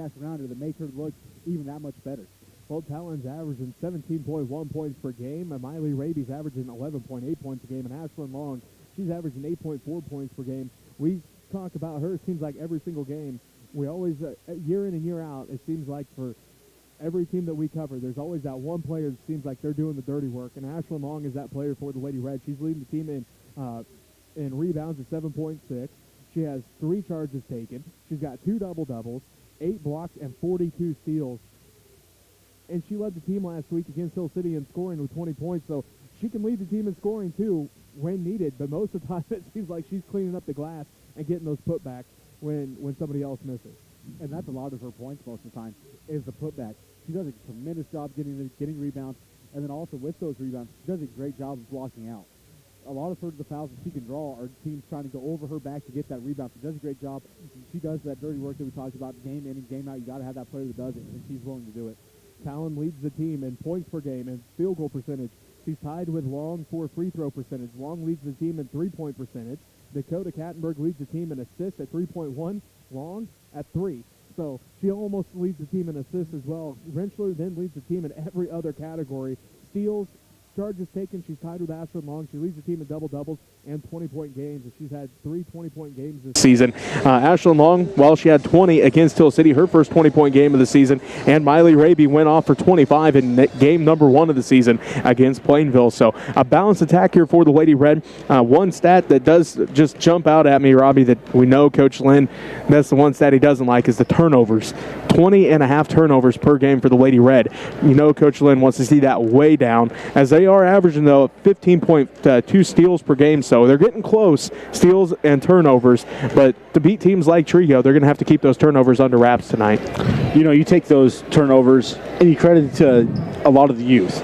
pass around her that makes her look even that much better. Both Talon's averaging 17.1 points per game, and Miley Raby's averaging 11.8 points a game, and Ashlyn Long, she's averaging 8.4 points per game. We talk about her, it seems like every single game. We always, year in and year out, it seems like for every team that we cover, there's always that one player that seems like they're doing the dirty work, and Ashlyn Long is that player for the Lady Red. She's leading the team in rebounds at 7.6. She has 3 charges taken. She's got 2 double-doubles, 8 blocks, and 42 steals. And she led the team last week against Hill City in scoring with 20 points, so she can lead the team in scoring too when needed, but most of the time it seems like she's cleaning up the glass and getting those putbacks when somebody else misses. And that's a lot of her points most of the time is the putback. She does a tremendous job getting rebounds, and then also with those rebounds, she does a great job of blocking out. A lot of the fouls that she can draw are teams trying to go over her back to get that rebound. She does a great job. She does that dirty work that we talked about game in and game out. You got to have that player that does it, and she's willing to do it. Talon leads the team in points per game and field goal percentage. She's tied with Long for free throw percentage. Long leads the team in three-point percentage. Dakota Kattenberg leads the team in assists at 3.1. Long at 3. So she almost leads the team in assists as well. Rentschler then leads the team in every other category. Steals, charges taken, she's tied with Ashlyn Long. She leads the team in double-doubles and 20-point games. She's had 3 20-point games this season. Ashlyn Long, well, she had 20 against Hill City, her first 20-point game of the season. And Miley Raby went off for 25 in game number 1 of the season against Plainville. So a balanced attack here for the Lady Red. One stat that does just jump out at me, Robbie, that we know Coach Lynn, that's the one stat he doesn't like, is the turnovers. 20.5 turnovers per game for the Lady Red. You know Coach Lynn wants to see that way down, as they are averaging, though, 15.2 steals per game. So they're getting close, steals and turnovers. But to beat teams like Trego, they're going to have to keep those turnovers under wraps tonight. You know, you take those turnovers and you credit it to a lot of the youth.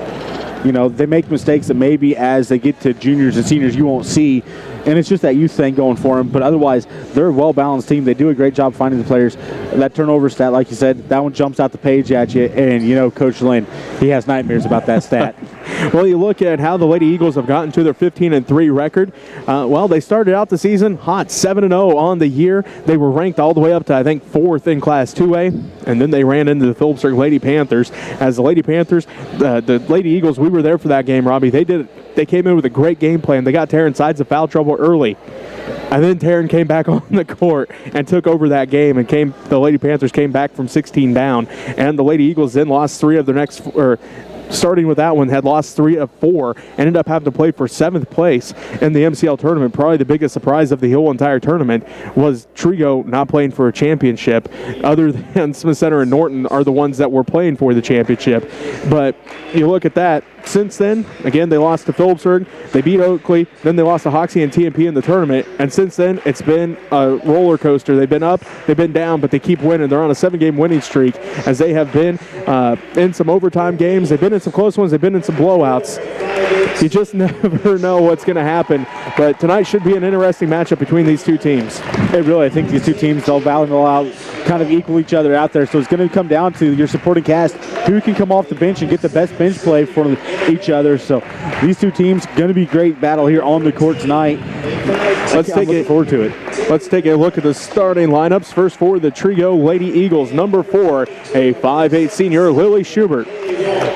You know, they make mistakes that maybe as they get to juniors and seniors you won't see, and it's just that youth thing going for them. But otherwise, they're a well-balanced team. They do a great job finding the players. That turnover stat, like you said, that one jumps out the page at you, and you know Coach Lynn, he has nightmares about that stat. Well, you look at how the Lady Eagles have gotten to their 15-3 record. Well, they started out the season hot, 7-0 on the year. They were ranked all the way up to, I think, 4th in Class 2A, and then they ran into the Phillipsburg Lady Panthers. As the Lady Panthers, the Lady Eagles, we were there for that game, Robbie. They came in with a great game plan. They got Taryn Sides of foul trouble early. And then Taryn came back on the court and took over that game, and the Lady Panthers came back from 16 down. And the Lady Eagles then lost 3 of their next starting with that one, had lost 3 of 4, ended up having to play for 7th place in the MCL tournament. Probably the biggest surprise of the whole entire tournament was Trego not playing for a championship. Other than Smith Center and Norton are the ones that were playing for the championship. But you look at that. Since then, again, they lost to Phillipsburg. They beat Oakley. Then they lost to Hoxie and TMP in the tournament. And since then, it's been a roller coaster. They've been up, they've been down, but they keep winning. They're on a 7-game winning streak, as they have been in some overtime games. They've been in some close ones. They've been in some blowouts. You just never know what's going to happen. But tonight should be an interesting matchup between these two teams. It really, I think these two teams, they'll battle out, kind of equal each other out there. So it's going to come down to your supporting cast, who can come off the bench and get the best bench play for each other. So these two teams, going to be great battle here on the court tonight. Let's take it forward to it. Let's take a look at the starting lineups. First for the Trego Lady Eagles. Number 4, a 5'8" senior, Lily Schubert.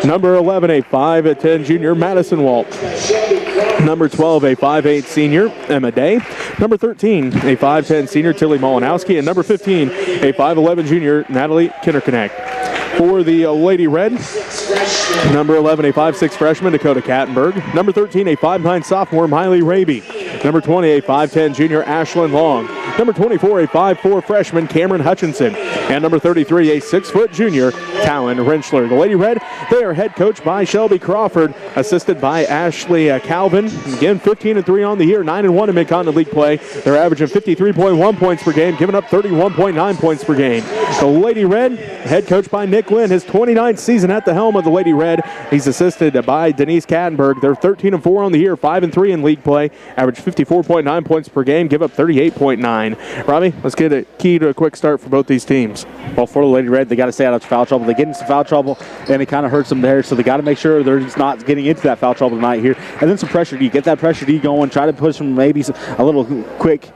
Number 11, a 5'10" junior, Madison Walt. Number 12, a 5'8" senior, Emma Day. Number 13, a 5'10" senior, Tilly Molinowski. And number 15, a 5'11" junior, Natalie Kinderknecht. For the Lady Red, number 11, a 5'6" freshman, Dakota Kattenberg. Number 13, a 5'9" sophomore, Miley Raby. Number 20, a 5'10" junior, Ashlyn Long. Number 24, a 5'4" freshman, Cameron Hutchinson. And number 33, a 6' junior, Talon Rentschler. The Lady Red, they are head coached by Shelby Crawford, assisted by Ashley Calvin. Again, 15-3 on the year, 9-1 in Mid-Continent League play. They're averaging 53.1 points per game, giving up 31.9 points per game. The Lady Red, head coached by Nick Lynn, his 29th season at the helm of the Lady Red. He's assisted by Denise Kattenberg. They're 13-4 on the year, 5-3 in league play, average 54.9 points per game, give up 38.9. line. Robbie, let's get a key to a quick start for both these teams. Well, for the Lady Red, they got to stay out of foul trouble. They get into foul trouble, and it kind of hurts them there, so they got to make sure they're just not getting into that foul trouble tonight here. And then some pressure D. Get that pressure D going. Try to push from maybe a little quick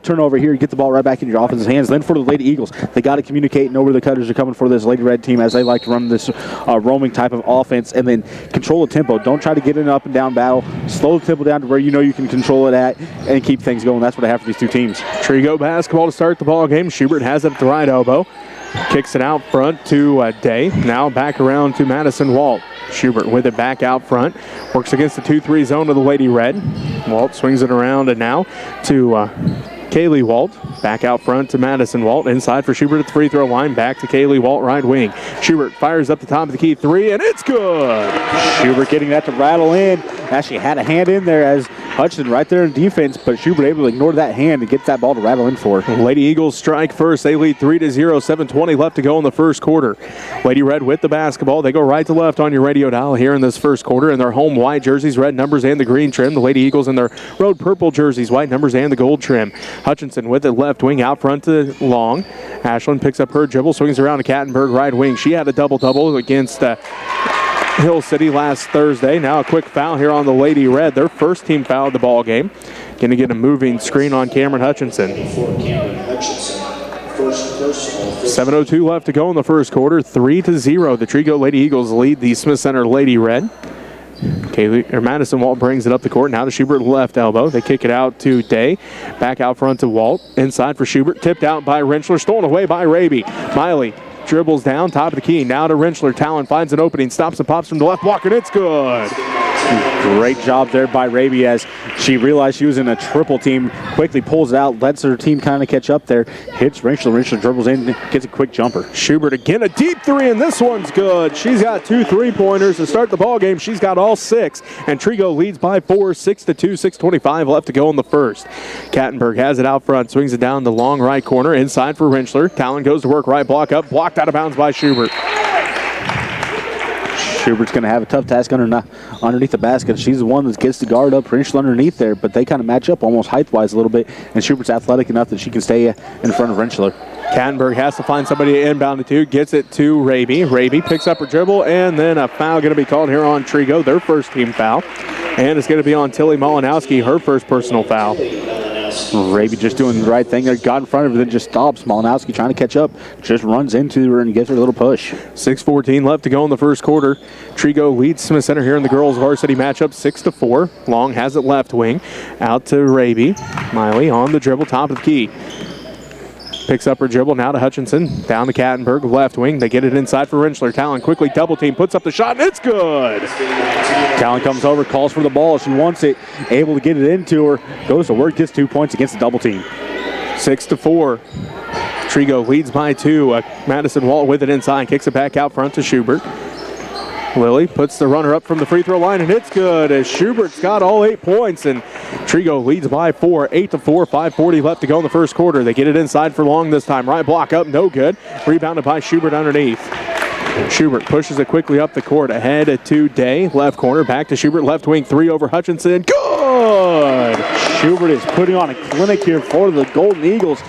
turnover here. Get the ball right back in your offense's hands. Then for the Lady Eagles, they got to communicate and know where the cutters are coming for this Lady Red team, as they like to run this roaming type of offense, and then control the tempo. Don't try to get in an up and down battle. Slow the tempo down to where you know you can control it at and keep things going. That's what I have for these two teams. Trego basketball to start the ball game. Schubert has it at the right elbow. Kicks it out front to Day. Now back around to Madison Walt. Schubert with it back out front. Works against the 2-3 zone of the Lady Red. Walt swings it around and now to Kaylee Walt. Back out front to Madison Walt. Inside for Schubert at the free throw line. Back to Kaylee Walt, right wing. Schubert fires up the top of the key three, and it's good. Schubert getting that to rattle in. Actually had a hand in there as Hutchinson right there in defense, but Schubert able to ignore that hand and get that ball to rattle in for. Lady Eagles strike first. They lead 3-0. 7:20 left to go in the first quarter. Lady Red with the basketball. They go right to left on your radio dial here in this first quarter in their home white jerseys, red numbers, and the green trim. The Lady Eagles in their road purple jerseys, white numbers, and the gold trim. Hutchinson with it left wing out front to Long. Ashland picks up her dribble, swings around to Kattenberg, right wing. She had a double-double against Hill City last Thursday. Now a quick foul here on the Lady Red. Their first team foul of the ball game. Going to get a moving screen on Cameron Hutchinson. 7:02 left to go in the first quarter. 3-0. The Trego Lady Eagles lead the Smith Center Lady Red. Madison Walt brings it up the court. Now to Schubert left elbow. They kick it out to Day. Back out front to Walt. Inside for Schubert. Tipped out by Rentschler. Stolen away by Raby. Miley dribbles down, top of the key. Now to Rentschler. Talon finds an opening. Stops and pops from the left block, and it's good. Great job there by Raby as she realized she was in a triple team. Quickly pulls it out, lets her team kind of catch up there. Hits Rentschler. Rentschler dribbles in, gets a quick jumper. Schubert again, a deep three, and this one's good. She's got 2 3-pointers to start the ball game. She's got all 6, and Trego leads by 4, 6-2, 6:25 left to go in the first. Kattenberg has it out front, swings it down the long right corner, inside for Rentschler. Talon goes to work, right block up, blocked out of bounds by Schubert. Schubert's going to have a tough task underneath the basket. She's the one that gets the guard up, Rentschler underneath there, but they kind of match up almost height-wise a little bit, and Schubert's athletic enough that she can stay in front of Rentschler. Kattenberg has to find somebody to inbound it to, gets it to Raby. Raby picks up her dribble, and then a foul going to be called here on Trego, their first team foul. And it's going to be on Tilly Malinowski, her first personal foul. Raby just doing the right thing there, got in front of her, then just stops. Malinowski trying to catch up, just runs into her and gives her a little push. 6:14 left to go in the first quarter. Trego leads Smith Center here in the girls' varsity matchup 6-4. Long has it left wing, out to Raby. Miley on the dribble, top of the key. Picks up her dribble, now to Hutchinson, down to Kattenberg, left wing. They get it inside for Rentschler. Talon quickly double team, puts up the shot, and it's good. Talon comes over, calls for the ball. She wants it, able to get it into her. Goes to work, gets 2 points against the double team. 6-4. Trego leads by 2. Madison Walt with it inside, kicks it back out front to Schubert. Lily puts the runner up from the free throw line, and it's good as Schubert's got all 8 points, and Trego leads by 4, 8-4, 5:40 left to go in the first quarter. They get it inside for Long this time. Right block up, no good. Rebounded by Schubert underneath. Schubert pushes it quickly up the court, ahead to Day, left corner, back to Schubert, left wing, 3 over Hutchinson. Good! Schubert is putting on a clinic here for the Golden Eagles,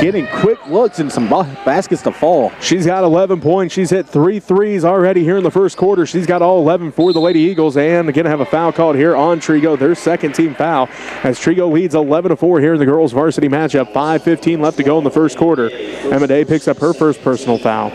getting quick looks and some baskets to fall. She's got 11 points. She's hit 3 threes already here in the first quarter. She's got all 11 for the Lady Eagles, and again, have a foul called here on Trego, their second team foul, as Trego leads 11-4 here in the girls' varsity matchup. 5:15 left to go in the first quarter. Emma Day picks up her first personal foul.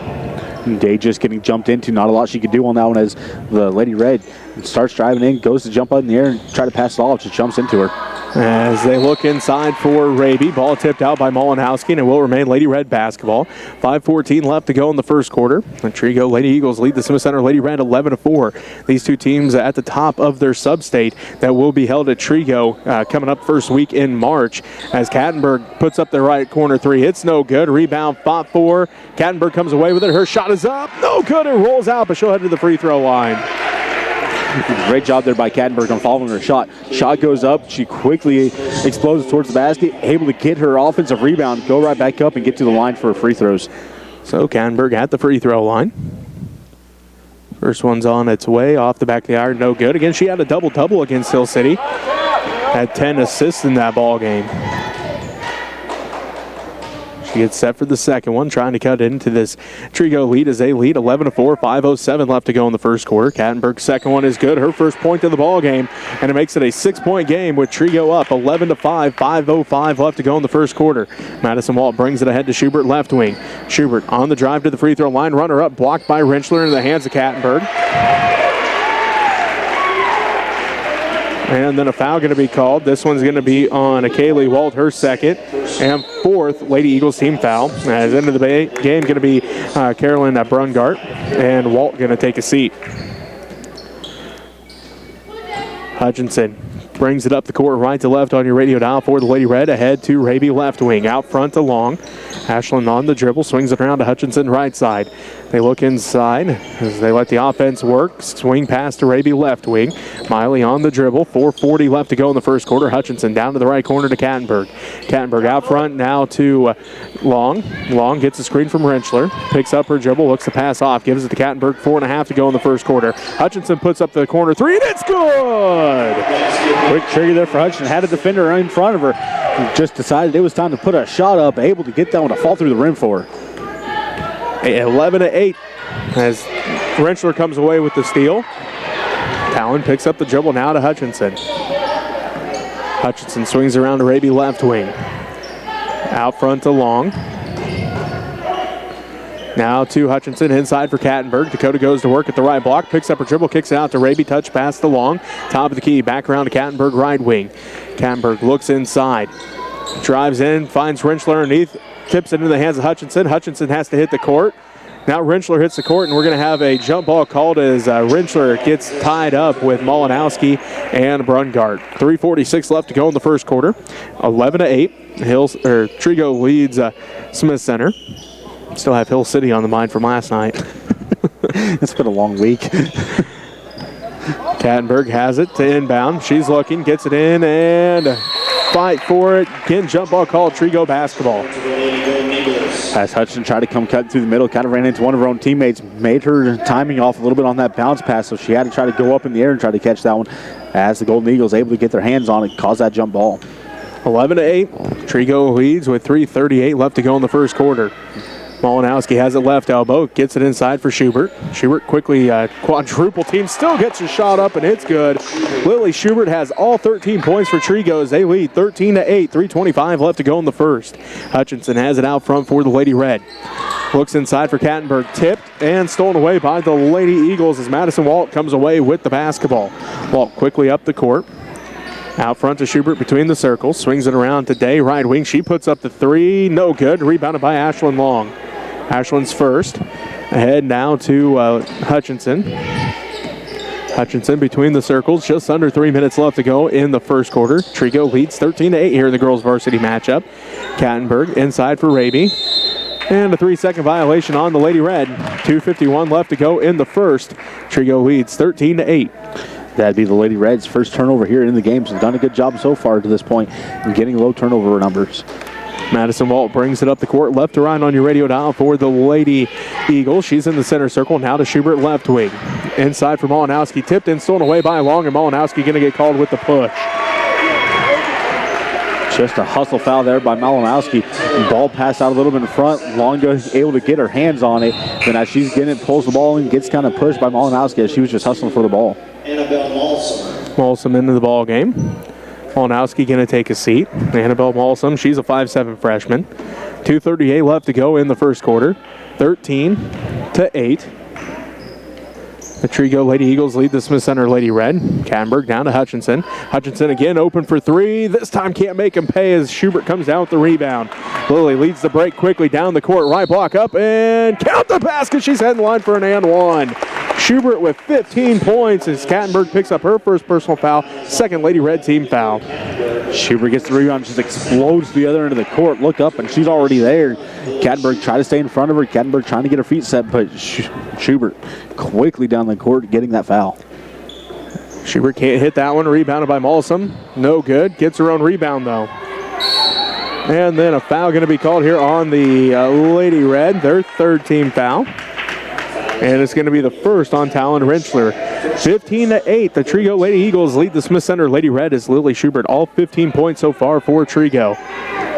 Day just getting jumped into. Not a lot she could do on that one as the Lady Red starts driving in, goes to jump up in the air and try to pass it off. Just jumps into her. As they look inside for Raby. Ball tipped out by Malinowski, and it will remain Lady Red basketball. 5:14 left to go in the first quarter. The Trego Lady Eagles lead the Smith Center Lady Red 11-4. These two teams at the top of their sub-state that will be held at Trego coming up first week in March. As Kattenberg puts up their right corner 3. It's no good. Rebound fought for. Kattenberg comes away with it. Her shot is up. No good. It rolls out, but she'll head to the free throw line. Great job there by Kattenberg on following her shot. Shot goes up. She quickly explodes towards the basket, able to get her offensive rebound, go right back up and get to the line for free throws. So Kattenberg at the free throw line. First one's on its way off the back of the iron. No good. Again, she had a double-double against Hill City. Had 10 assists in that ball game. She gets set for the second one, trying to cut into this Trego lead as they lead 11-4, 5:07 left to go in the first quarter. Kattenberg's second one is good, her first point of the ball game, and it makes it a 6-point game with Trego up 11-5, 5:05 left to go in the first quarter. Madison Walt brings it ahead to Schubert, left wing. Schubert on the drive to the free throw line, runner up, blocked by Rentschler into the hands of Kattenberg. And then a foul going to be called. This one's going to be on Kaylee Walt, her second and fourth Lady Eagles team foul. At the end of the game, going to be Carolyn Brungart, and Walt going to take a seat. Hutchinson brings it up the court right to left on your radio dial for the Lady Red. Ahead to Raby, left wing. Out front to Long. Ashland on the dribble, swings it around to Hutchinson, right side. They look inside as they let the offense work. Swing pass to Raby, left wing. Miley on the dribble. 4:40 left to go in the first quarter. Hutchinson down to the right corner to Kattenberg. Kattenberg out front now to Long. Long gets a screen from Rentschler. Picks up her dribble, looks to pass off. Gives it to Kattenberg. 4.5 to go in the first quarter. Hutchinson puts up the corner three, and it's good! Quick trigger there for Hutchinson. Had a defender in front of her. Just decided it was time to put a shot up. Able to get that one to fall through the rim for her. 11-8 as Rentschler comes away with the steal. Talon picks up the dribble now to Hutchinson. Hutchinson swings around to Raby, left wing. Out front to Long. Now to Hutchinson, inside for Kattenberg. Dakota goes to work at the right block, picks up her dribble, kicks it out to Raby, touch pass to Long. Top of the key, back around to Kattenberg, right wing. Kattenberg looks inside, drives in, finds Rentschler underneath, tips it into the hands of Hutchinson. Hutchinson has to hit the court. Now Rentschler hits the court, and we're going to have a jump ball called as Rentschler gets tied up with Malinowski and Brungart. 3:46 left to go in the first quarter. 11-8. Trego leads Smith Center. Still have Hill City on the mind from last night. It's been a long week. Kattenberg has it to inbound. She's looking, gets it in, and fight for it. Again, jump ball called, Trego basketball. As Hutchinson tried to come cut through the middle, kind of ran into one of her own teammates, made her timing off a little bit on that bounce pass, so she had to try to go up in the air and try to catch that one. As the Golden Eagles able to get their hands on it, cause that jump ball. 11-8. Trego leads with 3:38 left to go in the first quarter. Malinowski has it left elbow, gets it inside for Schubert. Schubert quickly quadruple team, still gets a shot up, and it's good. Lily Schubert has all 13 points for Trego as they lead 13-8, 3:25 left to go in the first. Hutchinson has it out front for the Lady Red. Looks inside for Kattenberg, tipped and stolen away by the Lady Eagles as Madison Walt comes away with the basketball. Walt quickly up the court. Out front to Schubert between the circles, swings it around to Day, right wing. She puts up the three, no good. Rebounded by Ashland Long. Ashland's first. Ahead now to Hutchinson. Hutchinson between the circles. Just under 3 minutes left to go in the first quarter. Trego leads 13-8 here in the girls' varsity matchup. Kattenberg inside for Raby. And a 3-second violation on the Lady Red. 2:51 left to go in the first. Trego leads 13-8. That'd be the Lady Reds' first turnover here in the game. So done a good job so far to this point in getting low turnover numbers. Madison Walt brings it up the court, left to right on your radio dial for the Lady Eagles. She's in the center circle. Now to Schubert, left wing. Inside for Malinowski. Tipped and stolen away by Long, and Malinowski going to get called with the push. Just a hustle foul there by Malinowski. Ball passed out a little bit in front. Long goes able to get her hands on it. Then as she's getting it, pulls the ball in, gets kind of pushed by Malinowski as she was just hustling for the ball. Annabelle Malsom. Malsom into the ball game. Malinowski going to take a seat. Annabelle Malsom, she's a 5'7" freshman. 2:38 left to go in the first quarter. 13-8. The Trego Lady Eagles lead the Smith Center Lady Red. Kattenberg down to Hutchinson. Hutchinson again open for three. This time can't make him pay as Schubert comes down with the rebound. Lily leads the break quickly down the court. Right block up and count the basket. She's heading line for an and one. Schubert with 15 points as Kattenberg picks up her first personal foul. Second Lady Red team foul. Schubert gets the rebound, just explodes to the other end of the court. Look up, and she's already there. Kattenberg tried to stay in front of her. Kattenberg trying to get her feet set, but Schubert quickly down the court getting that foul. Schubert can't hit that one. Rebounded by Malsom. No good. Gets her own rebound, though. And then a foul going to be called here on the Lady Red, their third team foul. And it's going to be the first on Talon Rentschler. 15-8, the Trego Lady Eagles lead the Smith Center Lady Red as Lily Schubert. All 15 points so far for Trego.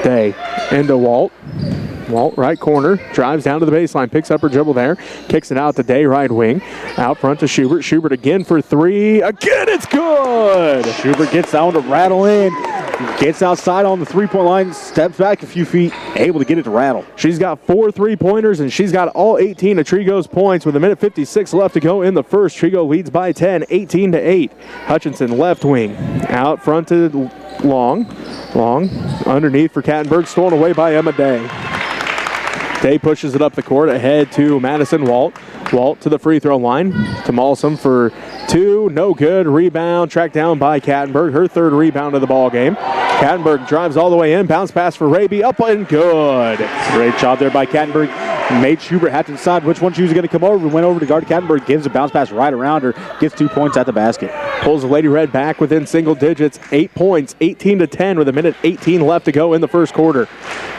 Day into Walt. Walt, right corner, drives down to the baseline, picks up her dribble there, kicks it out to Day, right wing. Out front to Schubert. Schubert again for three. Again, it's good! Schubert gets that one to rattle in. Gets outside on the three-point line, steps back a few feet, able to get it to rattle. She's got 4 3-pointers, and she's got all 18 of Trego's points with 1:56 left to go in the first. Trego leads by 10, 18-8. Hutchinson, left wing. Out front to Long. Underneath for Kattenberg, stolen away by Emma Day. Day pushes it up the court, ahead to Madison Walt. Walt to the free throw line. To Malsum for 2, no good. Rebound tracked down by Kattenberg, her 3rd rebound of the ball game. Kattenberg drives all the way in, bounce pass for Raby, up and good. Great job there by Kattenberg. Made Schubert have to decide which one she was going to come over. Went over to guard Kattenberg, gives a bounce pass right around her, gets 2 points at the basket. Pulls the Lady Red back within single digits, 8 points, 18-10 with 1:18 left to go in the first quarter.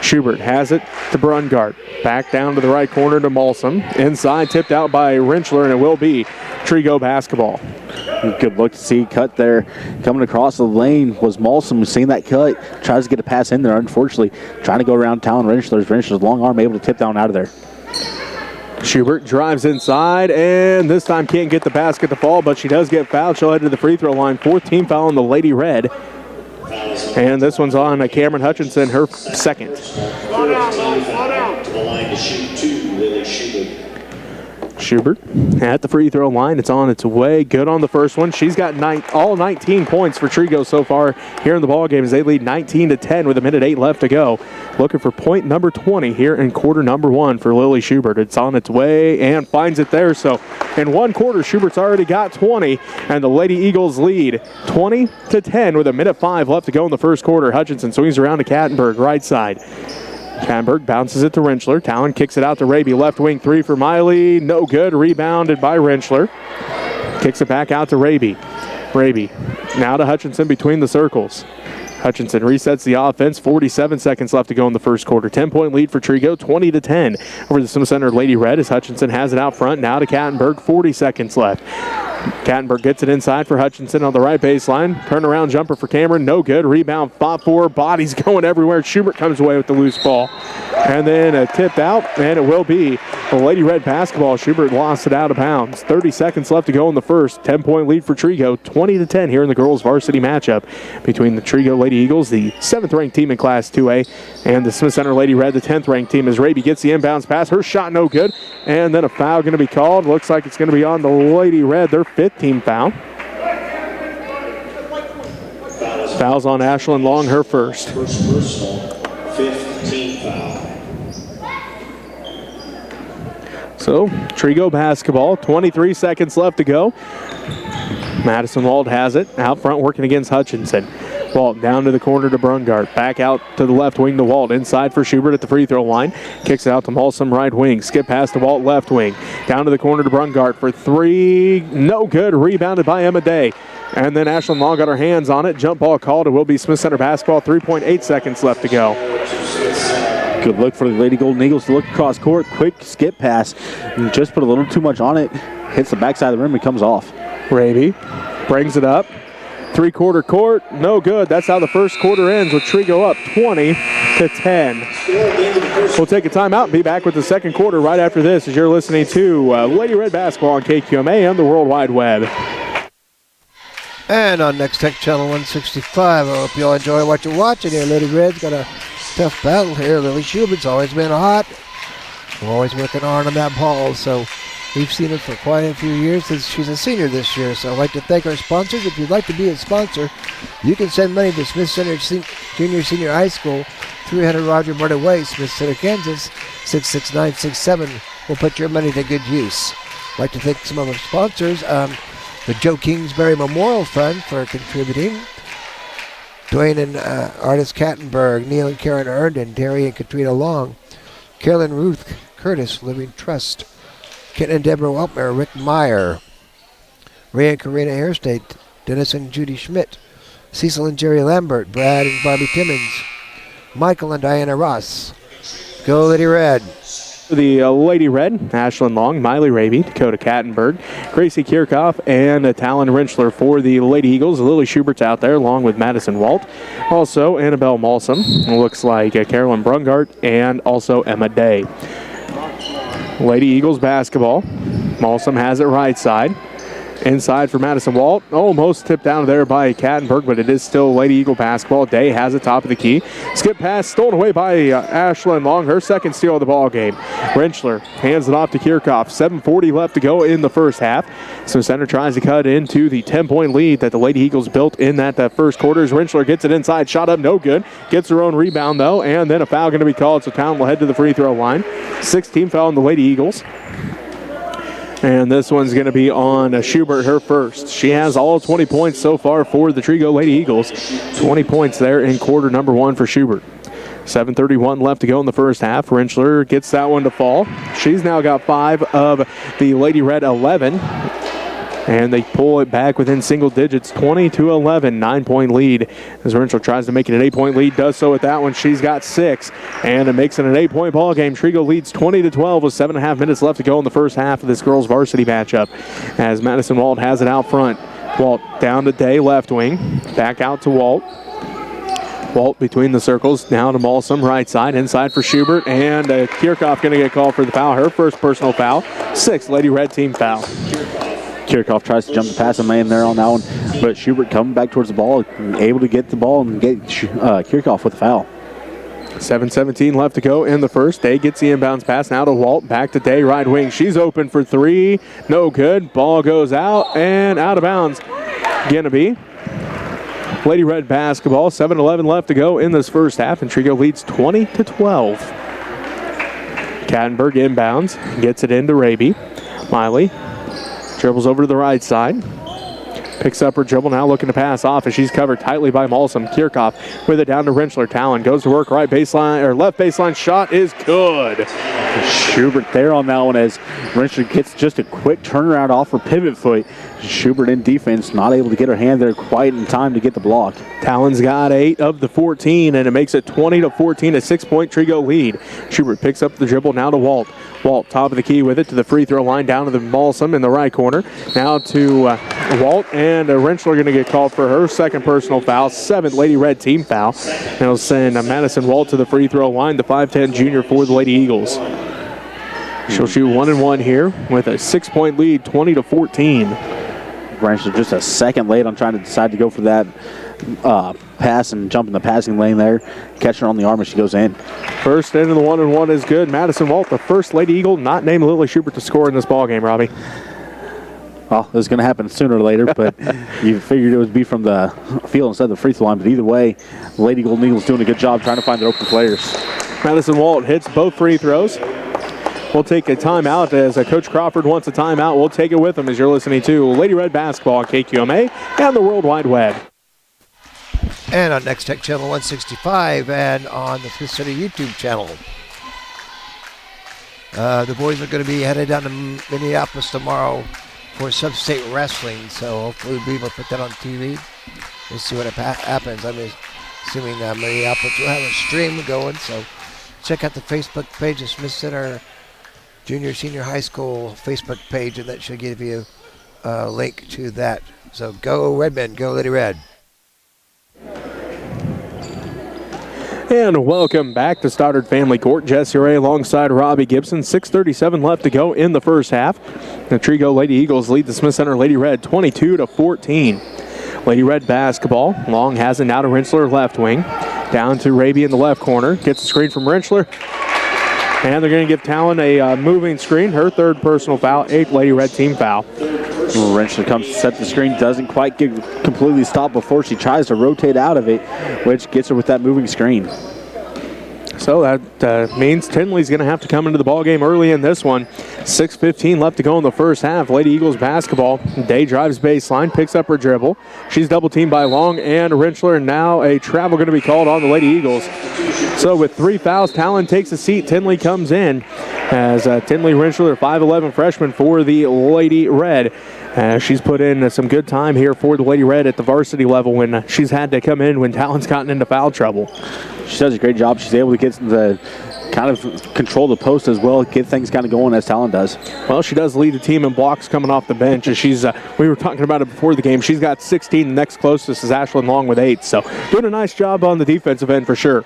Schubert has it to Brungart. Back down to the right corner to Malsum. Inside, tipped out by Rentschler, and it will be Trego basketball. Good look to see cut there. Coming across the lane was Malsum. Seeing that cut, tries to get a pass in there. Unfortunately, trying to go around Talon Rentschler's long arm, able to tip down out of there. Schubert drives inside, and this time can't get the basket to fall, but she does get fouled. She'll head to the free throw line. 4th team foul on the Lady Red. And this one's on Cameron Hutchinson, her 2nd. Slow down. To the line to shoot 2, Lily Schubert. Schubert at the free throw line. It's on its way. Good on the first one. She's got all 19 points for Trego so far here in the ballgame as they lead 19-10 with 1:08 left to go. Looking for point number 20 here in quarter number 1 for Lily Schubert. It's on its way and finds it there. So in 1 quarter, Schubert's already got 20, and the Lady Eagles lead 20-10 with 1:05 left to go in the first quarter. Hutchinson swings around to Kattenberg, right side. Kattenberg bounces it to Rentschler. Talon kicks it out to Raby. Left wing 3 for Miley. No good. Rebounded by Rentschler. Kicks it back out to Raby. Raby now to Hutchinson between the circles. Hutchinson resets the offense. 47 seconds left to go in the first quarter. 10-point lead for Trego, 20-10 over the Sim Center Lady Red as Hutchinson has it out front. Now to Kattenberg. 40 seconds left. Kattenberg gets it inside for Hutchinson on the right baseline. Turnaround jumper for Cameron. No good. Rebound fought for. Bodies going everywhere. Schubert comes away with the loose ball. And then a tip out, and it will be the Lady Red basketball. Schubert lost it out of bounds. 30 seconds left to go in the first. 10-point lead for Trego. 20-10 here in the girls varsity matchup between the Trego Lady Eagles, the 7th-ranked team in Class 2A, and the Smith Center Lady Red, the 10th-ranked team, as Raby gets the inbounds pass. Her shot no good. And then a foul going to be called. Looks like it's going to be on the Lady Red, their 5th team foul. Foul's on Ashlyn Long, her first. First personal, 5th team foul. So, Trego basketball, 23 seconds left to go. Madison Wald has it. Out front working against Hutchinson. Walt down to the corner to Brungart. Back out to the left wing to Walt. Inside for Schubert at the free throw line. Kicks it out to Malsum, right wing. Skip pass to Walt, left wing. Down to the corner to Brungart for 3. No good. Rebounded by Emma Day. And then Ashlyn Long got her hands on it. Jump ball called. It will be Smith Center basketball. 3.8 seconds left to go. Good look for the Lady Golden Eagles to look across court. Quick skip pass. And just put a little too much on it. Hits the backside of the rim and comes off. Raby brings it up. 3-quarter court, no good. That's how the first quarter ends with Trego up 20-10. We'll take a timeout and be back with the second quarter right after this as you're listening to Lady Red Basketball on KQMA and the World Wide Web. And on Next Tech Channel 165, I hope you all enjoy what you're watching here. Lady Red's got a tough battle here. Lily Schubert's always been hot. We're always working hard on that ball, so we've seen it for quite a few years. She's a senior this year, so I'd like to thank our sponsors. If you'd like to be a sponsor, you can send money to Smith Center Senior High School, 300 Roger Martin Way, Smith Center, Kansas, 66967. We'll put your money to good use. I'd like to thank some of our sponsors, the Joe Kingsbury Memorial Fund for contributing. Dwayne and Artist Kattenberg, Neil and Karen Herndon, Terry and Katrina Long, Carolyn Ruth Curtis Living Trust, Kent and Deborah Weltmer, Rick Meyer, Ray and Karina Hairstate, Dennis and Judy Schmidt, Cecil and Jerry Lambert, Brad and Barbie Timmons, Michael and Diana Ross. Go Lady Red. For the Lady Red, Ashlyn Long, Miley Raby, Dakota Kattenberg, Gracie Kirchhoff, and Talon Rentschler. For the Lady Eagles, Lily Schubert's out there along with Madison Walt. Also, Annabelle Malsum. Looks like Carolyn Brungart and also Emma Day. Lady Eagles basketball. Malsum has it right side. Inside for Madison Walt. Almost tipped down there by Kattenberg, but it is still Lady Eagle basketball. Day has it top of the key. Skip pass stolen away by Ashlyn Long. Her second steal of the ball game. Rentschler hands it off to Kirchhoff. 7:40 left to go in the first half. So center tries to cut into the 10-point lead that the Lady Eagles built in that first quarter. As Rentschler gets it inside. Shot up, no good. Gets her own rebound, though, and then a foul going to be called. So Town will head to the free throw line. 16 foul on the Lady Eagles. And this one's going to be on Schubert, her first. She has all 20 points so far for the Trego Lady Eagles. 20 points there in quarter number 1 for Schubert. 7:31 left to go in the first half. Rentschler gets that one to fall. She's now got 5 of the Lady Red 11. And they pull it back within single digits, 20-11, 9-point lead. As Rentschler tries to make it an 8-point lead, does so with that one. She's got 6, and it makes it an 8-point ball game. Trego leads 20-12 with 7.5 minutes left to go in the first half of this girls' varsity matchup. As Madison Walt has it out front. Walt down to Day, left wing. Back out to Walt. Walt between the circles, down to Malsum, right side, inside for Schubert, and Kirchhoff going to get called for the foul. Her first personal foul, 6th Lady Red team foul. Kirchhoff tries to jump the pass and lay in there on that one, but Schubert coming back towards the ball, able to get the ball and get Kirchhoff with the foul. 7:17 left to go in the first. Day gets the inbounds pass now to Walt. Back to Day, right wing. She's open for 3. No good. Ball goes out and out of bounds. Gonna be Lady Red basketball. 7:11 left to go in this first half, and Trego leads 20-12. Kattenberg inbounds, gets it into Raby. Miley dribbles over to the right side. Picks up her dribble, now looking to pass off as she's covered tightly by Malsum. Kirchhoff with it down to Rentschler. Talon goes to work right baseline, or left baseline. Shot is good. Schubert there on that one as Rentschler gets just a quick turnaround off her pivot foot. Schubert in defense, not able to get her hand there quite in time to get the block. Talon's got 8 of the 14, and it makes it 20-14, a 6-point Trego lead. Schubert picks up the dribble now to Walt. Walt, top of the key with it to the free throw line, down to the Malsum in the right corner. Now to Walt, and Rentschler going to get called for her second personal foul, 7th Lady Red team foul. And it'll send Madison Walt to the free throw line, the 5'10 junior for the Lady Eagles. She'll shoot 1-1 here with a 6-point lead, 20-14. Rentschler just a second late on trying to decide to go for that pass and jump in the passing lane there. Catch her on the arm as she goes in. First into the 1-1 is good. Madison Walt, the first Lady Eagle not named Lily Schubert to score in this ball game, Robbie. Well, it was going to happen sooner or later, but you figured it would be from the field instead of the free throw line. But either way, Lady Golden Eagles doing a good job trying to find their open players. Madison Walt hits both free throws. We'll take a timeout as Coach Crawford wants a timeout. We'll take it with him as you're listening to Lady Red Basketball on KQMA and the World Wide Web. And on Next Tech Channel 165 and on the Smith City YouTube channel. The boys are going to be headed down to Minneapolis tomorrow for Sub-State Wrestling, so hopefully we'll be able to put that on TV. We'll see what happens. I'm assuming Minneapolis will have a stream going, so check out the Facebook page, the Smith Center Junior Senior High School Facebook page, and that should give you a link to that. So go Redmen, go Lady Red. And welcome back to Stoddard Family Court. Jesse Ray alongside Robbie Gibson. 6:37 left to go in the first half. The Trego Lady Eagles lead the Smith Center Lady Red 22-14. Lady Red basketball. Long has it now to Rentschler, left wing. Down to Raby in the left corner. Gets the screen from Rentschler. And they're going to give Talon a moving screen. Her third personal foul, 8th Lady Red team foul. Rentschler comes to set the screen, doesn't quite get completely stopped before she tries to rotate out of it, which gets her with that moving screen. So that means Tinley's going to have to come into the ballgame early in this one. 6:15 left to go in the first half. Lady Eagles basketball. Day drives baseline, picks up her dribble. She's double teamed by Long and Rentschler, and now a travel going to be called on the Lady Eagles. So with 3 fouls, Talon takes a seat. Tinley comes in as Tinley Rentschler, 5'11 freshman for the Lady Red. She's put in some good time here for the Lady Red at the varsity level when she's had to come in when Talon's gotten into foul trouble. She does a great job. She's able to get the kind of control the post as well, get things kind of going as Talon does. Well, she does lead the team in blocks coming off the bench. And she's, we were talking about it before the game. She's got 16. The next closest is Ashlyn Long with 8. So doing a nice job on the defensive end for sure.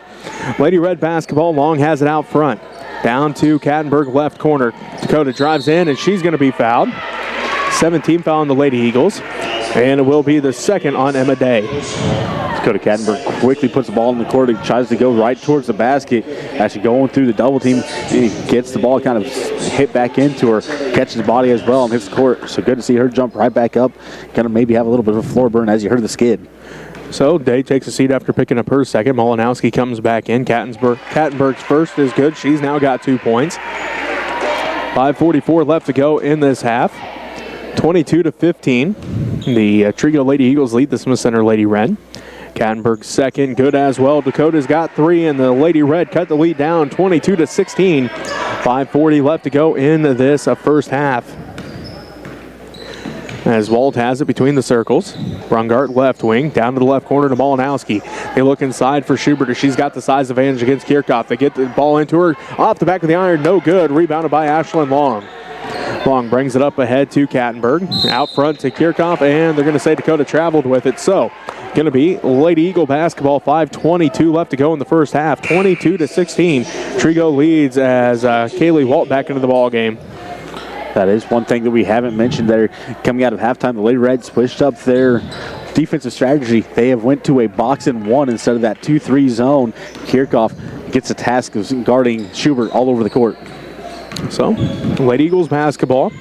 Lady Red basketball. Long has it out front. Down to Kattenberg, left corner. Dakota drives in, and she's going to be fouled. 17 foul on the Lady Eagles. And it will be the second on Emma Day. Dakota Kattenberg quickly puts the ball in the court and tries to go right towards the basket. Actually going through the double team, he gets the ball kind of hit back into her, catches the body as well and hits the court. So good to see her jump right back up. Kind of maybe have a little bit of a floor burn as you heard the skid. So Day takes a seat after picking up her second. Molinowski comes back in. Kattenberg's first is good. She's now got 2 points. 5:44 left to go in this half. 22-15. The Trego Lady Eagles lead the Smith Center Lady Red. Kattenberg's second, good as well. Dakota's got 3, and the Lady Red cut the lead down 22-16. 5:40 left to go in this first half. As Walt has it between the circles. Brungart left wing, down to the left corner to Molinowski. They look inside for Schubert. She's got the size advantage against Kirchhoff. They get the ball into her, off the back of the iron, no good. Rebounded by Ashlyn Long. Long brings it up ahead to Kattenberg. Out front to Kirchhoff, and they're going to say Dakota traveled with it. So, going to be Lady Eagle basketball. 5:22 left to go in the first half. 22-16. Trego leads as Kaylee Walt back into the ball game. That is one thing that we haven't mentioned there. Coming out of halftime, the Lady Reds switched up their defensive strategy. They have went to a box and one instead of that 2-3 zone. Kirchhoff gets the task of guarding Schubert all over the court. So, Lady Eagles basketball.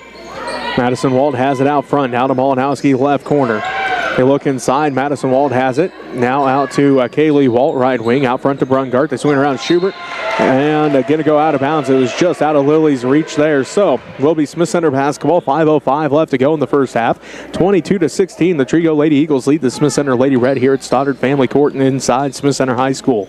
Madison Walt has it out front. Now to Molinowski, left corner. They look inside. Madison Walt has it. Now out to Kaylee Walt, right wing. Out front to Brungart. They swing around Schubert. And going to go out of bounds. It was just out of Lily's reach there. So, will be Smith Center basketball. 5:05 left to go in the first half. 22-16. The Trego Lady Eagles lead the Smith Center Lady Red here at Stoddard Family Court and inside Smith Center High School.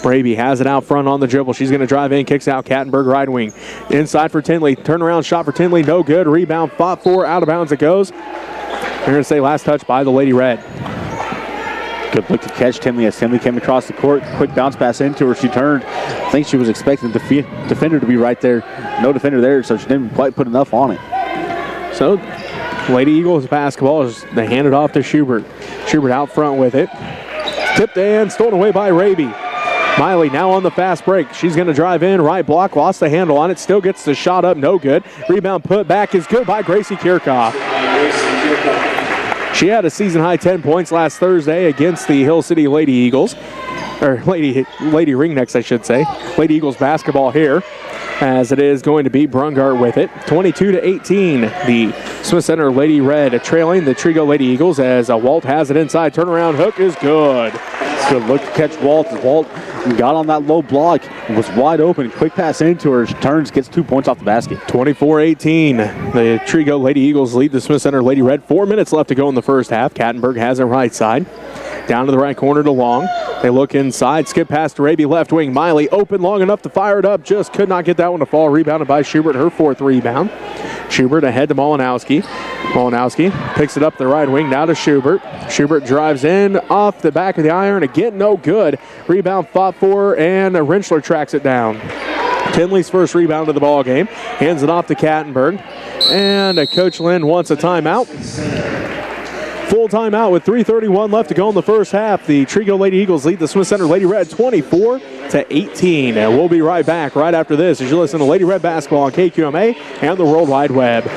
Raby has it out front on the dribble. She's going to drive in, kicks out Kattenberg right wing. Inside for Tinley. Turnaround shot for Tinley. No good. Rebound fought for. Out of bounds it goes. They're going to say last touch by the Lady Red. Good look to catch Tinley as Tinley came across the court. Quick bounce pass into her. She turned. I think she was expecting the defender to be right there. No defender there, so she didn't quite put enough on it. So, Lady Eagles basketball is they hand it off to Schubert. Schubert out front with it. Tipped and stolen away by Raby. Miley now on the fast break. She's going to drive in, right block, lost the handle on it, still gets the shot up, no good. Rebound put back is good by Gracie Kirchhoff. She had a season-high 10 points last Thursday against the Hill City Lady Eagles. Or Lady Ringnecks, I should say. Lady Eagles basketball here, as it is going to be Brungart with it. 22-18, the Smith Center Lady Red trailing the Trego Lady Eagles as Walt has it inside. Turnaround hook is good. Good look to catch Walt. Walt got on that low block, was wide open. Quick pass into her. She turns, gets 2 points off the basket. 24-18. The Trego Lady Eagles lead the Smith Center Lady Red. 4 minutes left to go in the first half. Kattenberg has it right side. Down to the right corner to Long. They look inside. Skip past to Raby, left wing. Miley open long enough to fire it up. Just could not get that one to fall. Rebounded by Schubert. Her fourth rebound. Schubert ahead to Molinowski. Molinowski picks it up the right wing. Now to Schubert. Schubert drives in off the back of the iron. Again, no good. Rebound fought for, and Rentschler tracks it down. Tinley's first rebound of the ball game. Hands it off to Kattenberg. And Coach Lynn wants a timeout. Full timeout with 3:31 left to go in the first half. The Trego Lady Eagles lead the Smith Center Lady Red 24-18. And we'll be right back right after this as you listen to Lady Red basketball on KQMA and the World Wide Web.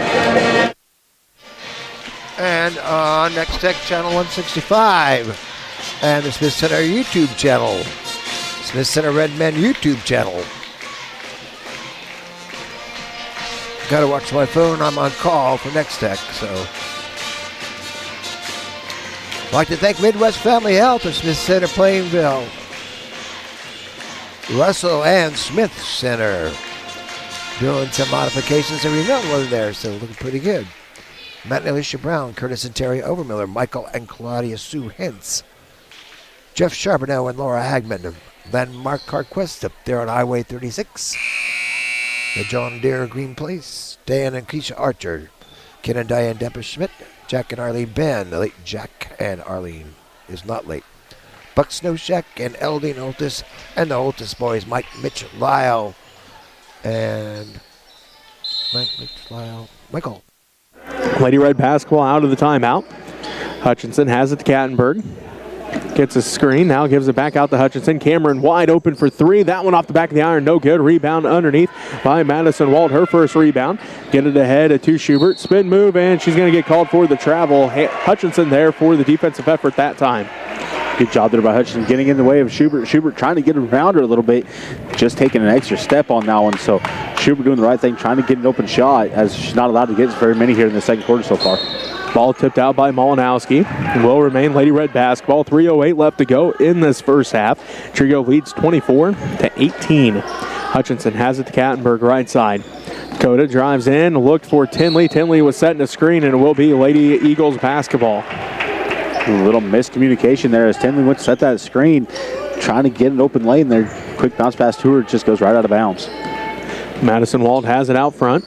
And on Next Tech Channel 165 and the Smith Center YouTube channel. Smith Center Red Men YouTube channel. Gotta watch my phone. I'm on call for Next Tech, so. I'd like to thank Midwest Family Health of Smith Center, Plainville. Russell and Smith Center. Doing some modifications and remodeling there, so looking pretty good. Matt and Alicia Brown, Curtis and Terry Overmiller, Michael and Claudia Sue Hintz, Jeff Charbonneau and Laura Hagman, then Mark Carquest up there on Highway 36. The John Deere Green Place, Dan and Keisha Archer, Ken and Diane Depper Schmidt, Jack and Arlene Ben, the late Jack and Arlene is not late. Buck Snowshack and Eldine Otis, and the Otis boys, Mike Mitch Lyle and Michael. Lady Red basketball out of the timeout. Hutchinson has it to Kattenberg. Gets a screen, now gives it back out to Hutchinson. Cameron wide open for three. That one off the back of the iron, no good. Rebound underneath by Madison Walt, her first rebound. Get it ahead to Schubert. Spin move, and she's going to get called for the travel. Hutchinson there for the defensive effort that time. Good job there by Hutchinson getting in the way of Schubert. Schubert trying to get around her a little bit, just taking an extra step on that one. So Schubert doing the right thing, trying to get an open shot, as she's not allowed to get very many here in the second quarter so far. Ball tipped out by Malinowski. Will remain Lady Red basketball. 3:08 left to go in this first half. Trego leads 24-18. Hutchinson has it to Kattenberg right side. Dakota drives in, looked for Tinley. Tinley was setting a screen, and it will be Lady Eagles basketball. A little miscommunication there as Tinley went to set that screen, trying to get an open lane there. Quick bounce pass to her, just goes right out of bounds. Madison Walt has it out front.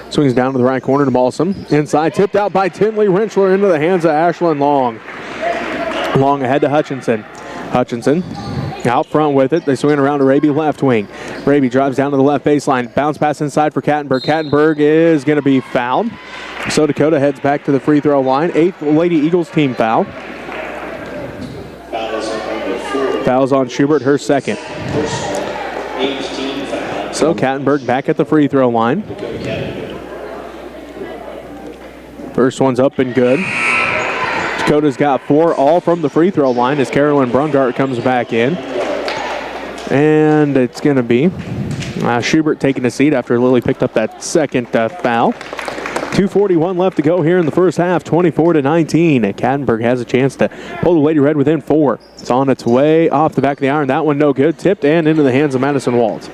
Swings down to the right corner to Balsam. Inside, tipped out by Tinley. Rentschler into the hands of Ashlyn Long. Long ahead to Hutchinson. Hutchinson out front with it. They swing around to Raby left wing. Raby drives down to the left baseline. Bounce pass inside for Kattenberg. Kattenberg is going to be fouled. So Dakota heads back to the free throw line. 8th Lady Eagles team foul. Fouls on Schubert, her second. So Kattenberg back at the free throw line. First one's up and good. Dakota's got 4 all from the free throw line as Carolyn Brungart comes back in. And it's going to be Schubert taking a seat after Lily picked up that second foul. 2:41 left to go here in the first half, 24-19. Kattenberg has a chance to pull the Lady Red within 4. It's on its way off the back of the iron. That one no good. Tipped and into the hands of Madison Walt.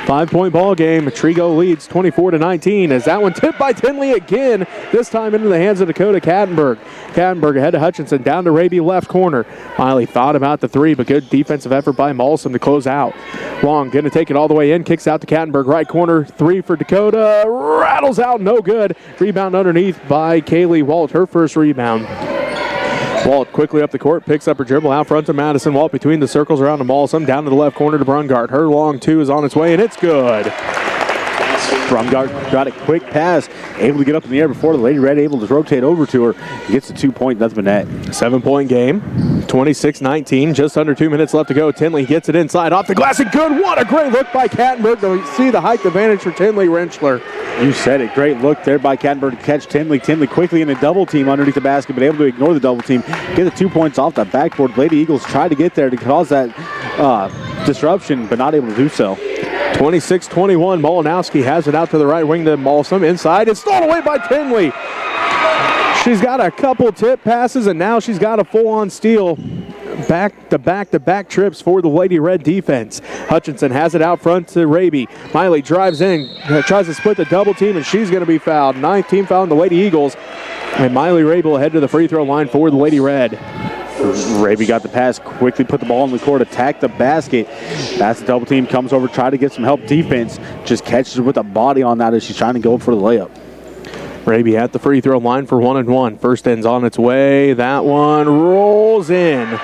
5-point ball game. Trego leads 24-19 as that one tipped by Tinley again, this time into the hands of Dakota Kattenberg. Kattenberg ahead to Hutchinson, down to Raby left corner. Miley thought about the three, but good defensive effort by Malsom to close out. Long going to take it all the way in, kicks out to Kattenberg, right corner, 3 for Dakota, rattles out, no good. Rebound underneath by Kaylee Walt, her first rebound. Walt quickly up the court, picks up her dribble out front to Madison Walt between the circles around to Malsom, down to the left corner to Brungart. Her long two is on its way, and it's good. Brungart got a quick pass, able to get up in the air before the Lady Red able to rotate over to her. Gets the 2-point, nothing but net. 7-point game, 26-19, just under 2 minutes left to go. Tinley gets it inside, off the glass, and good. What a great look by Kattenberg to see the height advantage for Tinley Rentschler. You said it. Great look there by Kattenberg to catch Tinley. Tinley quickly in a double team underneath the basket, but able to ignore the double team. Get the 2 points off the backboard. Lady Eagles tried to get there to cause that disruption, but not able to do so. 26-21, Malinowski has it out to the right wing to Malsom. Inside, it's stolen away by Tinley. She's got a couple tip passes, and now she's got a full-on steal. Back-to-back trips for the Lady Red defense. Hutchinson has it out front to Raby. Miley drives in, tries to split the double team, and she's going to be fouled. 9th team foul on the Lady Eagles. And Miley Rabel head to the free throw line for the Lady Red. Raby got the pass, quickly put the ball in the court, attacked the basket. That's the double team, comes over, try to get some help defense. Just catches her with a body on that as she's trying to go for the layup. Raby at the free throw line for 1-and-1. First end's on its way. That one rolls in.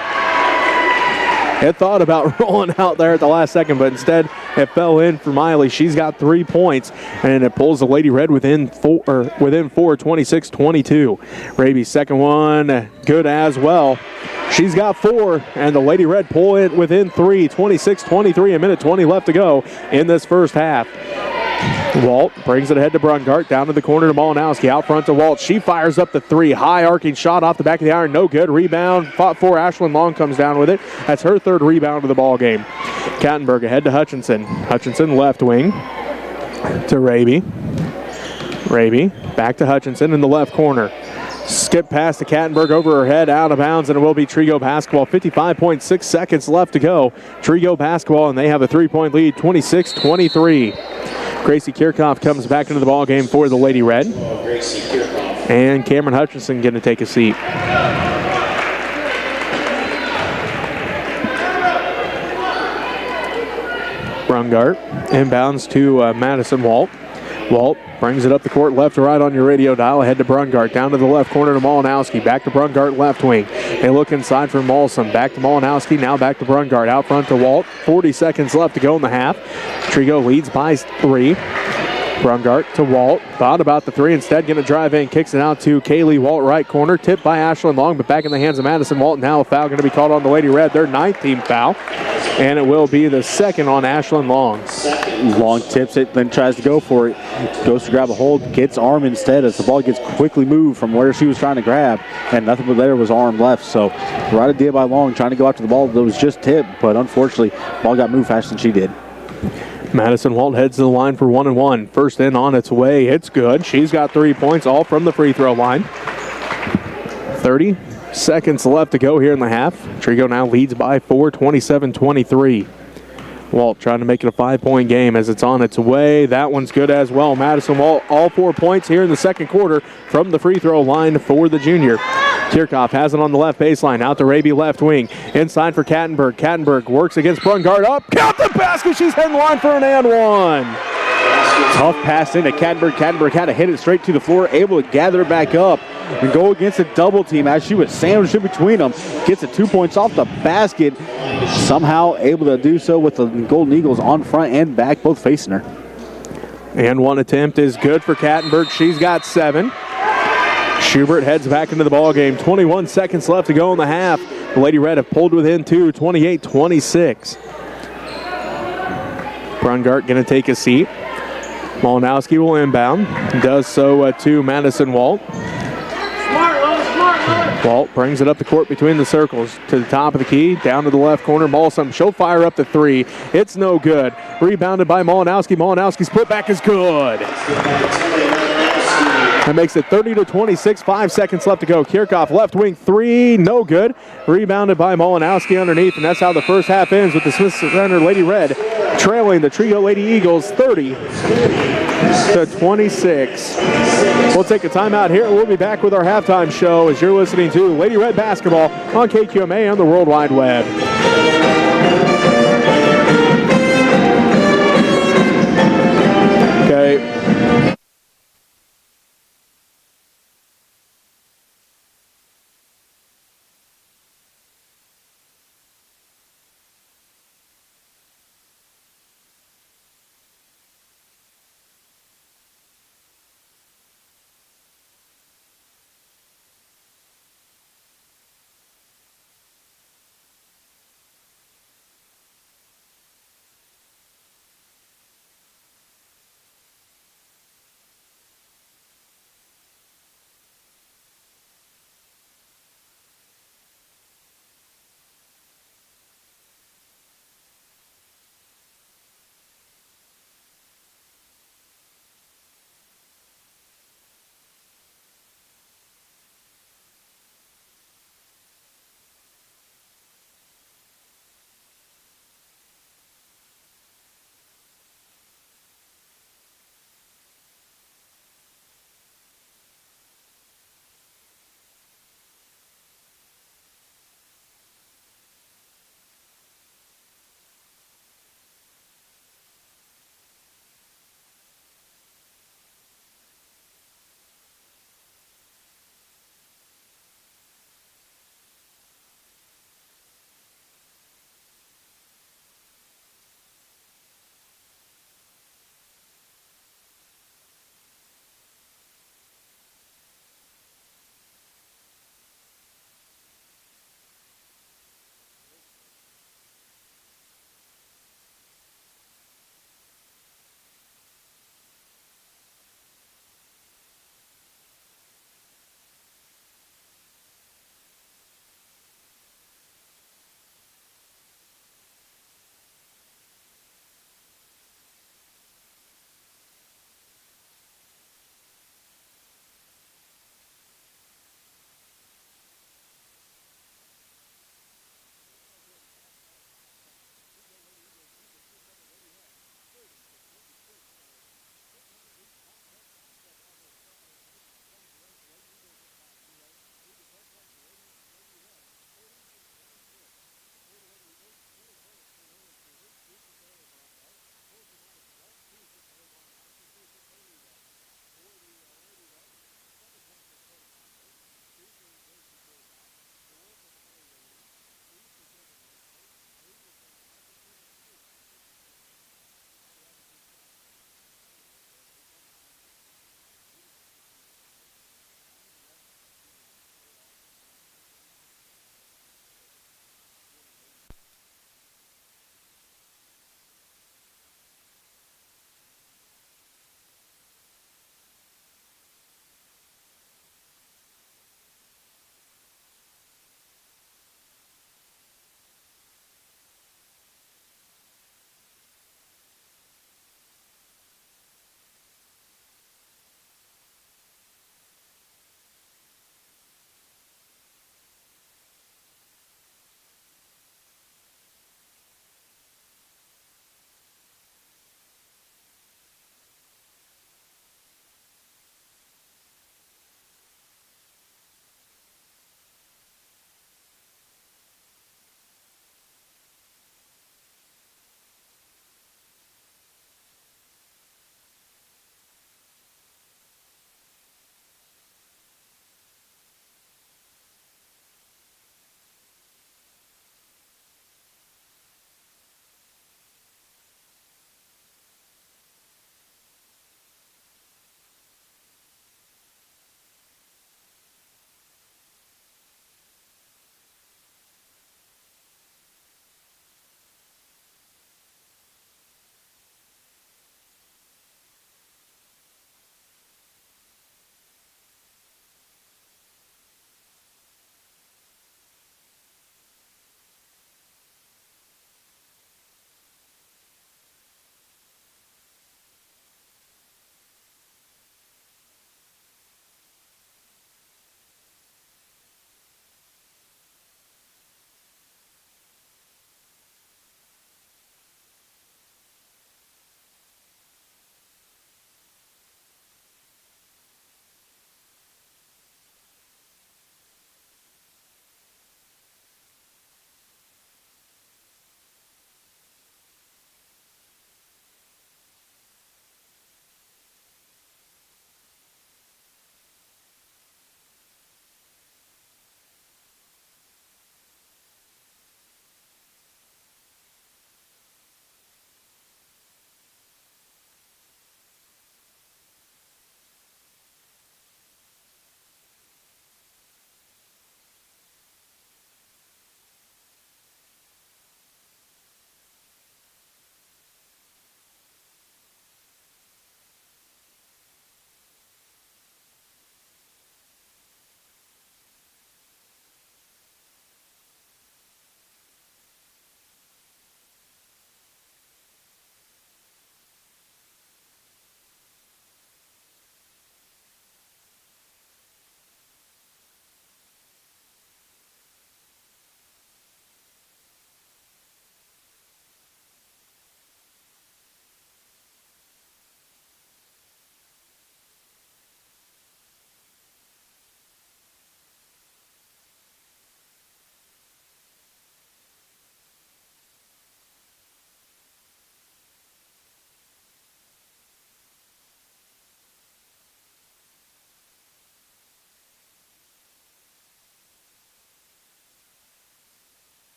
It thought about rolling out there at the last second, but instead it fell in for Miley. She's got 3 points, and it pulls the Lady Red within 4, 26-22. Raby's second one, good as well. She's got 4, and the Lady Red pull it within 3, 26-23, a minute 20 left to go in this first half. Walt brings it ahead to Brungart, down to the corner to Malinowski, out front to Walt. She fires up the 3, high arcing shot off the back of the iron, no good. Rebound, fought for, Ashlyn Long comes down with it. That's her 3rd rebound of the ball game. Kattenberg ahead to Hutchinson. Hutchinson left wing to Raby. Raby back to Hutchinson in the left corner. Skip pass to Kattenberg over her head, out of bounds, and it will be Trego basketball. 55.6 seconds left to go. Trego basketball, and they have a 3-point lead, 26-23. Gracie Kirchhoff comes back into the ball game for the Lady Red. And Cameron Hutchinson going to take a seat. Brungart inbounds to Madison Walt. Walt brings it up the court left to right on your radio dial. Ahead to Brungart. Down to the left corner to Malinowski. Back to Brungart left wing. They look inside for Molson. Back to Malinowski. Now back to Brungart. Out front to Walt. 40 seconds left to go in the half. Trego leads by 3. Brungart to Walt. Thought about the 3. Instead, going to drive in. Kicks it out to Kaylee Walt, right corner. Tipped by Ashlyn Long, but back in the hands of Madison Walt. Now a foul going to be called on the Lady Red. Their 9th team foul. And it will be the second on Ashlyn Long. Long tips it, then tries to go for it. Goes to grab a hold, gets arm instead as the ball gets quickly moved from where she was trying to grab. And nothing but there was arm left. So right idea by Long trying to go after the ball that was just tipped. But unfortunately, ball got moved faster than she did. Madison Walt heads to the line for 1-1. First in on its way. It's good. She's got 3 points, all from the free throw line. 30 seconds left to go here in the half. Trego now leads by 4, 27-23. Walt trying to make it a 5-point game as it's on its way. That one's good as well. Madison Walt, all 4 points here in the second quarter from the free throw line for the junior. Kirchhoff has it on the left baseline. Out to Raby left wing. Inside for Kattenberg. Kattenberg works against Brungart. Up. Count the basket. She's heading line for an and one. Tough pass into Kattenberg. Kattenberg had to hit it straight to the floor. Able to gather it back up and go against a double team as she was sandwiched in between them. Gets the 2 points off the basket. Somehow able to do so with the Golden Eagles on front and back, both facing her. And one attempt is good for Kattenberg. She's got 7. Schubert heads back into the ball game. 21 seconds left to go in the half. The Lady Red have pulled within 2, 28-26. Brungart going to take a seat. Malinowski will inbound. Does so to Madison Walt. Walt brings it up the court between the circles to the top of the key, down to the left corner. Molson, she'll fire up the 3. It's no good. Rebounded by Malinowski. Malinowski's putback is good. That makes it 30-26, 5 seconds left to go. Kirchhoff left wing 3, no good. Rebounded by Malinowski underneath, and that's how the first half ends with the Smith Center Lady Red trailing the Trego Lady Eagles 30-26. We'll take a timeout here. We'll be back with our halftime show as you're listening to Lady Red Basketball on KQMA on the World Wide Web. Okay.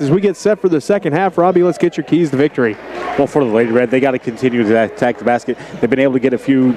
As we get set for the second half, Robbie, let's get your keys to victory. Well, for the Lady Red, they got to continue to attack the basket. They've been able to get a few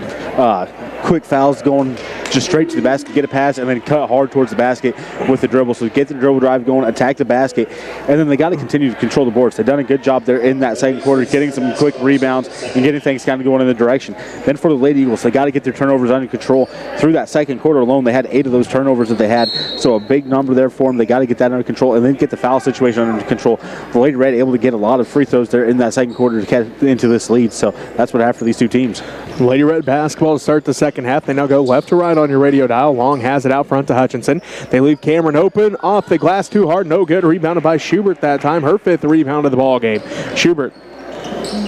quick fouls going just straight to the basket, get a pass, and then cut hard towards the basket with the dribble. So get the dribble drive going, attack the basket, and then they got to continue to control the boards. They've done a good job there in that second quarter, getting some quick rebounds and getting things kind of going in the direction. Then for the Lady Eagles, they got to get their turnovers under control. Through that second quarter alone, they had 8 of those turnovers that they had, so a big number there for them. They got to get that under control and then get the foul situation under control. The Lady Red able to get a lot of free throws there in that second quarter to get into this lead, so that's what I have for these two teams. Lady Red basketball to start the second half. They now go left to right on your radio dial. Long has it out front to Hutchinson. They leave Cameron open. Off the glass too hard. No good. Rebounded by Schubert that time. Her 5th rebound of the ball game. Schubert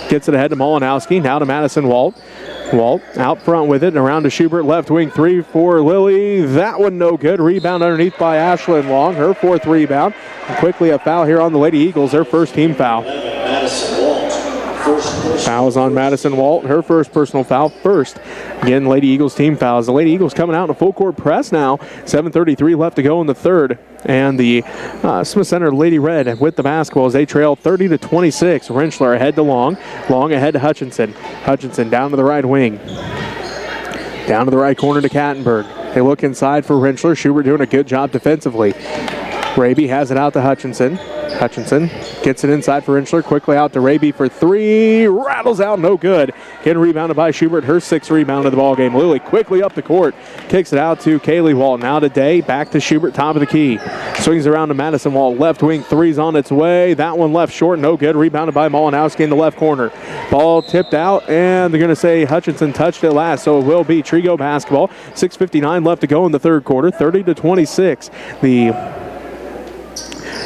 gets it ahead to Malinowski. Now to Madison Walt. Walt out front with it and around to Schubert. Left wing 3 for Lily. That one no good. Rebound underneath by Ashlyn Long. Her 4th rebound. And quickly a foul here on the Lady Eagles. Their first team foul. Madison Walt. Fouls on Madison Walt, her first personal foul. First, again, Lady Eagles team fouls. The Lady Eagles coming out in a full court press now. 7:33 left to go in the third. And the Smith Center Lady Red with the basketball as they trail 30-26. Rentschler ahead to Long. Long ahead to Hutchinson. Hutchinson down to the right wing. Down to the right corner to Kattenberg. They look inside for Rentschler. Schubert doing a good job defensively. Raby has it out to Hutchinson. Hutchinson gets it inside for Rentschler. Quickly out to Raby for 3. Rattles out, no good. Getting rebounded by Schubert. Her 6th rebound of the ball game. Lily quickly up the court. Kicks it out to Kaylee Walt. Now to Day. Back to Schubert. Top of the key. Swings around to Madison Walt. Left wing 3's on its way. That one left short. No good. Rebounded by Malinowski in the left corner. Ball tipped out, and they're going to say Hutchinson touched it last, so it will be Trego basketball. 6:59 left to go in the third quarter. 30-26. The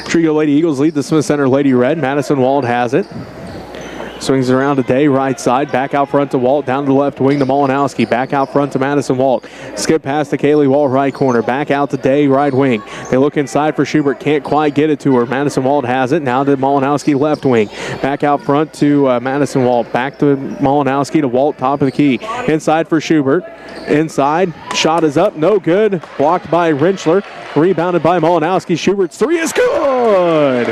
Trego Lady Eagles lead the Smith Center Lady Red. Madison Walt has it. Swings it around to Day, right side. Back out front to Walt. Down to the left wing to Malinowski. Back out front to Madison Walt. Skip pass to Kaylee Walt, right corner. Back out to Day, right wing. They look inside for Schubert. Can't quite get it to her. Madison Walt has it. Now to Malinowski, left wing. Back out front to Madison Walt. Back to Malinowski to Walt, top of the key. Inside for Schubert. Inside. Shot is up. No good. Blocked by Rentschler. Rebounded by Malinowski. Schubert's 3 is good.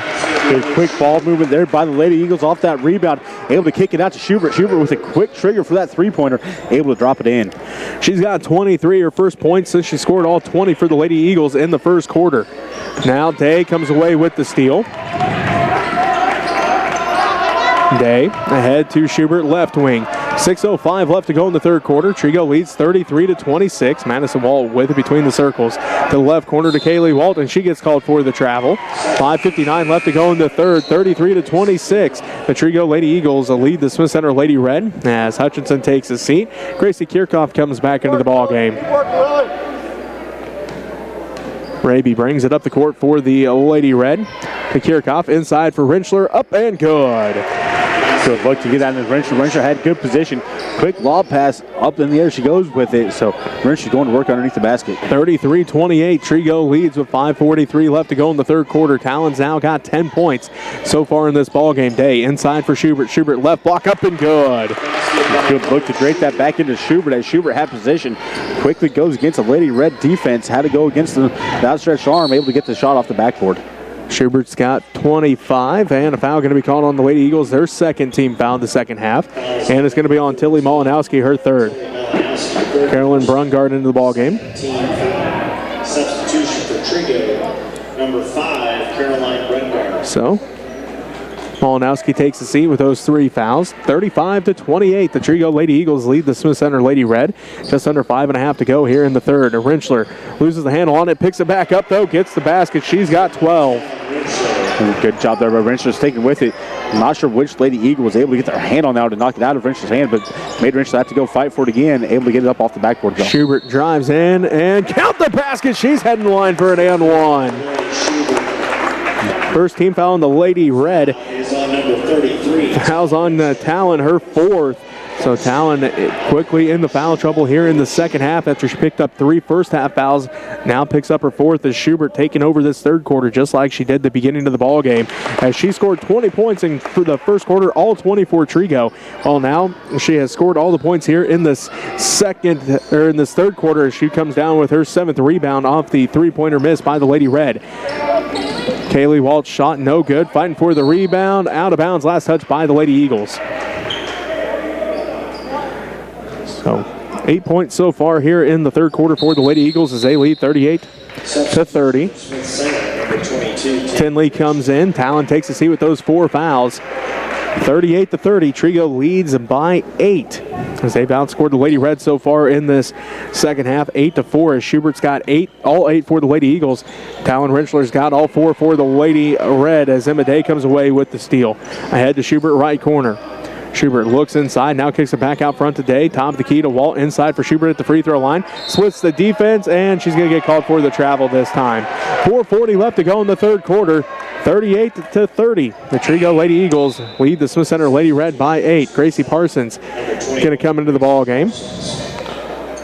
Good quick ball movement there by the Lady Eagles off that rebound. Able to kick it out to Schubert. Schubert with a quick trigger for that 3-pointer. Able to drop it in. She's got 23, her first points since she scored all 20 for the Lady Eagles in the first quarter. Now Day comes away with the steal. Day ahead to Schubert, left wing. 6:05 left to go in the third quarter. Trego leads 33-26. Madison Walt with it between the circles. To the left corner to Kaylee Walt, and she gets called for the travel. 5:59 left to go in the third. 33-26. The Trego Lady Eagles lead the Smith Center Lady Red as Hutchinson takes his seat. Gracie Kirchhoff comes back into the ball game. Raby brings it up the court for the Lady Red. To Kirchhoff, inside for Rentschler, up and good. Good look to get out of Rentschler. Rentschler had good position. Quick lob pass up in the air. She goes with it. So Rentschler's going to work underneath the basket. 33-28. Trego leads with 5:43 left to go in the third quarter. Talon's now got 10 points so far in this ball game. Day inside for Schubert. Schubert left block up and good. Good look to drape that back into Schubert as Schubert had position. Quickly goes against a Lady Red defense. Had to go against the outstretched arm. Able to get the shot off the backboard. Schubert's got 25, and a foul going to be called on the Lady Eagles, their second team foul in the second half. And it's going to be on Tilly Malinowski, her third. Carolyn Brungard into the ball game. Substitution for Trego, number 5, Caroline Brungard. So, Malinowski takes the seat with those 3 fouls. 35-28, the Trego Lady Eagles lead the Smith Center Lady Red. Just under 5.5 to go here in the third. Rentschler loses the handle on it, picks it back up though, gets the basket. She's got 12. Good job there by Rentschler sticking with it. I'm not sure which Lady Eagle was able to get their hand on that to knock it out of Rentschler's hand, but made Rentschler have to go fight for it again, able to get it up off the backboard. Though. Schubert drives in and count the basket. She's heading the line for an and one. First team foul on the Lady Red. Is on number 33. Fouls on Talon, her 4th. So Talon quickly in the foul trouble here in the second half after she picked up 3 first-half fouls. Now picks up her 4th as Schubert taking over this third quarter just like she did the beginning of the ball game. As she scored 20 points in for the first quarter, all 20 for Trego. Well, now she has scored all the points here in this in this third quarter as she comes down with her 7th rebound off the 3-pointer miss by the Lady Red. Kaylee Walt's shot no good. Fighting for the rebound. Out of bounds. Last touch by the Lady Eagles. So 8 points so far here in the third quarter for the Lady Eagles as they lead 38-30. Tinley comes in. Talon takes a seat with those 4 fouls. 38-30. Trego leads by 8 as they've outscored the Lady Red so far in this second half. 8-4 as Schubert's got all 8 for the Lady Eagles. Talon Rentschler's got all 4 for the Lady Red as Emma Day comes away with the steal. Ahead to Schubert, right corner. Schubert looks inside, now kicks it back out front to Day. Top of the key to Walt inside for Schubert at the free throw line. Splits the defense, and she's going to get called for the travel this time. 4:40 left to go in the third quarter. 38-30. The Trego Lady Eagles lead the Smith Center Lady Red by 8. Gracie Parsons going to come into the ball game.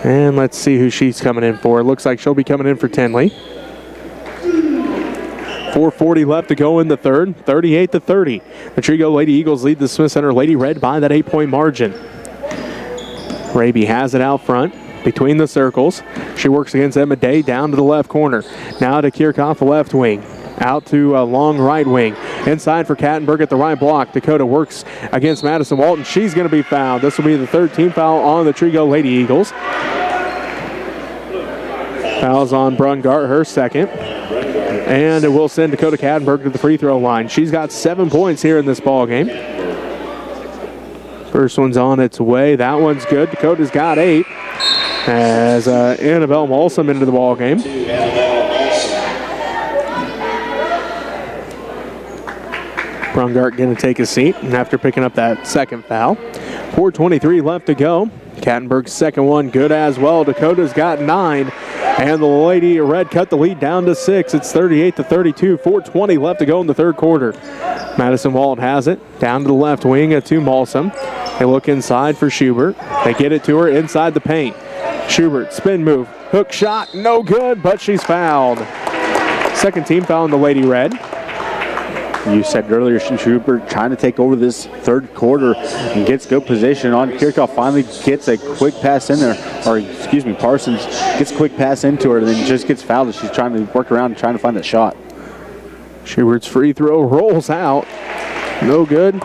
And let's see who she's coming in for. It looks like she'll be coming in for Tinley. 4:40 left to go in the third. 38-30. The Trego Lady Eagles lead the Smith Center Lady Red by that 8-point margin. Raby has it out front between the circles. She works against Emma Day down to the left corner. Now to Kirchhoff, left wing. Out to a long right wing. Inside for Kattenberg at the right block. Dakota works against Madison Walton. She's going to be fouled. This will be the third team foul on the Trego Lady Eagles. Fouls on Brungart, her second. And it will send Dakota Kattenberg to the free throw line. She's got 7 points here in this ball game. First one's on its way. That one's good. Dakota's got 8. As Annabelle Malsum into the ball game. Brungart going to take a seat after picking up that second foul. 4:23 left to go. Kattenberg's second one good as well. Dakota's got 9. And the Lady Red cut the lead down to 6. It's 38-32. 4:20 left to go in the third quarter. Madison Walt has it. Down to the left wing to Malsum. They look inside for Schubert. They get it to her inside the paint. Schubert, spin move. Hook shot, no good, but she's fouled. Second team foul on the Lady Red. You said earlier, Schubert trying to take over this third quarter and gets good position on. Kirchhoff finally gets a quick pass in there, Parsons gets a quick pass into her and then just gets fouled as she's trying to work around and trying to find that shot. Schubert's free throw rolls out. No good.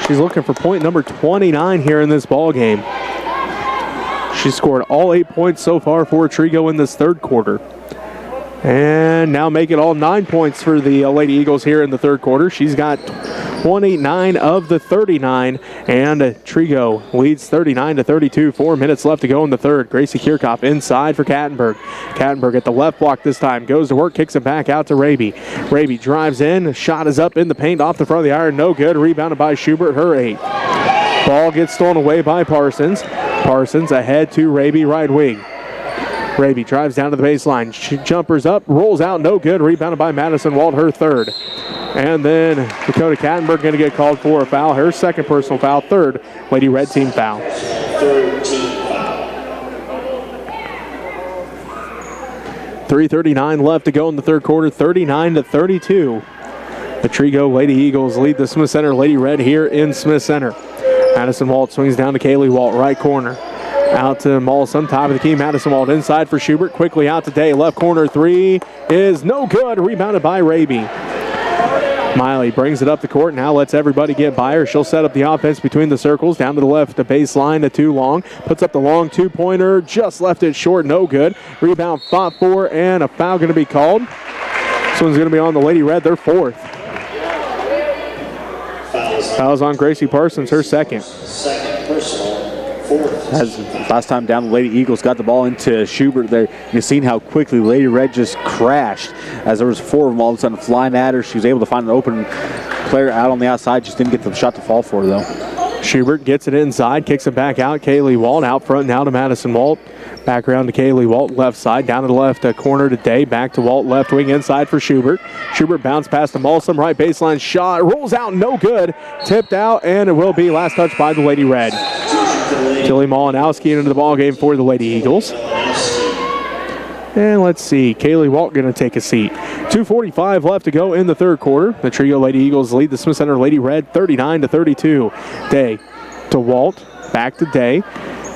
She's looking for point number 29 here in this ball game. She scored all 8 points so far for Trego in this third quarter. And now make it all 9 points for the Lady Eagles here in the third quarter. She's got 29 of the 39, and Trego leads 39-32. 4 minutes left to go in the third. Gracie Kirchhoff inside for Kattenberg. Kattenberg at the left block this time. Goes to work, kicks it back out to Raby. Raby drives in. Shot is up in the paint off the front of the iron. No good. Rebounded by Schubert, her 8. Ball gets stolen away by Parsons. Parsons ahead to Raby, right wing. Raby drives down to the baseline. She jumpers up, rolls out, no good. Rebounded by Madison Walt, her 3rd. And then Dakota Kattenberg going to get called for a foul. Her second personal foul, 3rd Lady Red team foul. 3:39 left to go in the third quarter, 39-32. The Trego Lady Eagles lead the Smith Center Lady Red here in Smith Center. Madison Walt swings down to Kaylee Walt, right corner. Out to Malsum, top of the key. Madison Walt inside for Schubert. Quickly out to Day. Left corner 3 is no good. Rebounded by Raby. Miley brings it up the court. Now lets everybody get by her. She'll set up the offense between the circles. Down to the left, the baseline to Too Long. Puts up the long 2-pointer. Just left it short. No good. Rebound fought for, and a foul going to be called. This one's going to be on the Lady Red. Their 4th. Foul's on Gracie Parsons, her 2nd. Second personal. As last time down, the Lady Eagles got the ball into Schubert there. You've seen how quickly Lady Red just crashed as there was 4 of them all of a sudden flying at her. She was able to find an open player out on the outside. Just didn't get the shot to fall for her, though. Schubert gets it inside, kicks it back out. Kaylee Walt out front now to Madison Walt. Back around to Kaylee Walt, left side, down to the left corner to Day. Back to Walt, left wing inside for Schubert. Schubert bounced past to Malsum, right baseline shot. Rolls out, no good. Tipped out, and it will be last touch by the Lady Red. Tilly Malinowski into the ball game for the Lady Eagles. And let's see, Kaylee Walt going to take a seat. 2:45 left to go in the third quarter. The Trego Lady Eagles lead the Smith Center Lady Red 39-32. Day to Walt, back to Day.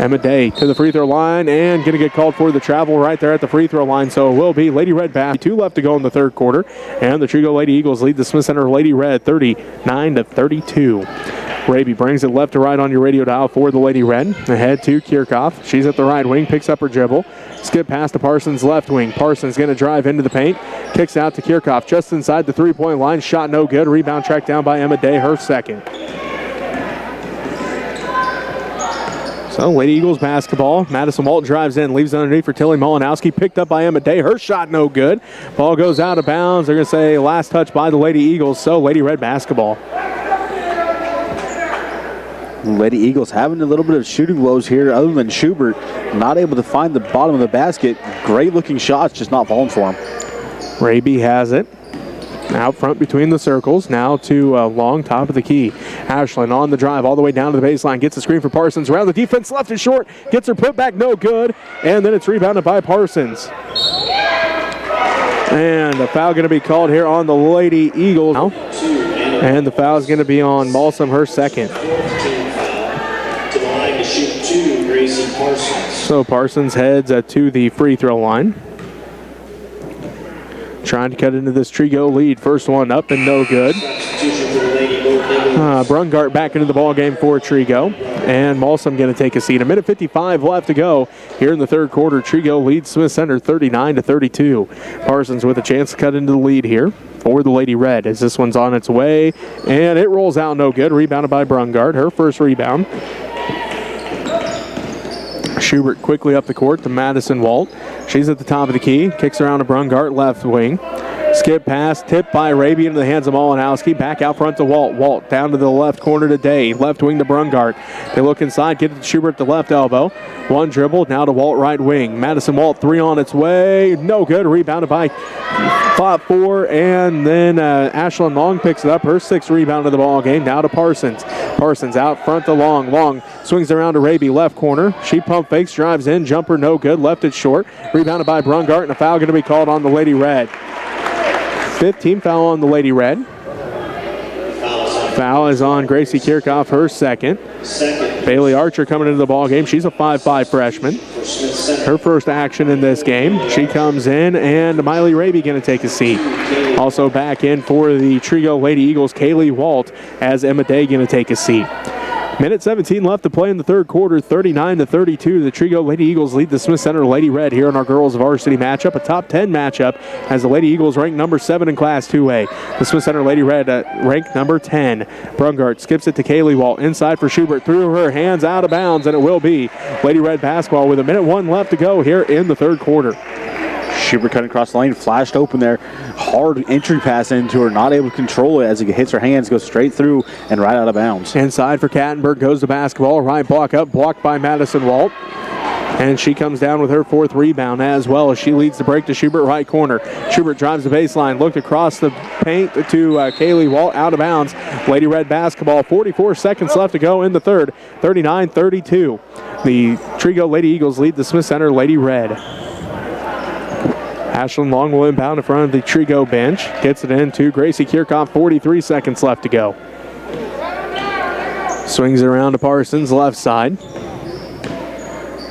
Emma Day to the free throw line and going to get called for the travel right there at the free throw line. So it will be Lady Red back. 2 left to go in the third quarter. And the Trego Lady Eagles lead the Smith Center Lady Red 39-32. Raby brings it left to right on your radio dial for the Lady Red. Ahead to Kirchhoff. She's at the right wing, picks up her dribble. Skip past to Parsons' left wing. Parsons going to drive into the paint. Kicks out to Kirchhoff just inside the three-point line. Shot no good. Rebound tracked down by Emma Day, her second. So Lady Eagles basketball. Madison Walt drives in, leaves it underneath for Tilly Molinowski. Picked up by Emma Day. Her shot no good. Ball goes out of bounds. They're going to say last touch by the Lady Eagles. So Lady Red basketball. Lady Eagles having a little bit of shooting woes here other than Schubert. Not able to find the bottom of the basket. Great looking shots, just not falling for him. Raby has it. Out front between the circles. Now to Long, top of the key. Ashland on the drive all the way down to the baseline. Gets a screen for Parsons. Around the defense, left is short. Gets her put back, no good. And then it's rebounded by Parsons. And the foul going to be called here on the Lady Eagles. And the foul is going to be on Malsum, her second. So Parsons heads to the free throw line. Trying to cut into this Trego lead. First one up and no good. Brungart back into the ball game for Trego. And Malsum going to take a seat. 1:55 left to go here in the third quarter. Trego leads Smith Center 39-32. Parsons with a chance to cut into the lead here for the Lady Red as this one's on its way. And it rolls out no good. Rebounded by Brungart. Her first rebound. Schubert quickly up the court to Madison Walt. She's at the top of the key. Kicks around to Brungart, left wing. Skip pass, tipped by Raby into the hands of Molinowski. Back out front to Walt. Walt down to the left corner to Day. Left wing to Brungart. They look inside, get it to Schubert at the left elbow. One dribble, now to Walt right wing. Madison Walt, 3 on its way. No good. Rebounded by Fought 4, and then Ashlyn Long picks it up. Her 6th rebound of the ball game. Now to Parsons. Parsons out front to Long. Long swings around to Raby, left corner. She pump fakes, drives in. Jumper no good. Left it short. Rebounded by Brungart, and a foul going to be called on the Lady Red. 15 foul on the Lady Red. Foul is on Gracie Kirchhoff, her second. Bailey Archer coming into the ball game. She's a 5'5 freshman. Her first action in this game. She comes in, and Miley Raby going to take a seat. Also back in for the Trego Lady Eagles, Kaylee Walt, as Emma Day going to take a seat. Minute 17 left to play in the third quarter, 39-32. The Trego Lady Eagles lead the Smith Center Lady Red here in our girls varsity matchup, a top 10 matchup, as the Lady Eagles rank number 7 in Class 2A. The Smith Center Lady Red ranked number 10. Brungart skips it to Kaylee Walt, inside for Schubert, through her hands, out of bounds, and it will be Lady Red basketball with 1:01 left to go here in the third quarter. Schubert cutting across the lane, flashed open there. Hard entry pass into her, not able to control it as it hits her hands, goes straight through and right out of bounds. Inside for Kattenberg goes the basketball. Right block up, blocked by Madison Walt. And she comes down with her 4th rebound as well as she leads the break to Schubert, right corner. Schubert drives the baseline, looked across the paint to Kaylee Walt, out of bounds. Lady Red basketball, 44 seconds left to go in the third, 39-32. The Trego Lady Eagles lead the Smith Center Lady Red. Ashlyn Long will inbound in front of the Trego bench. Gets it in to Gracie Kirchhoff, 43 seconds left to go. Swings it around to Parsons, left side.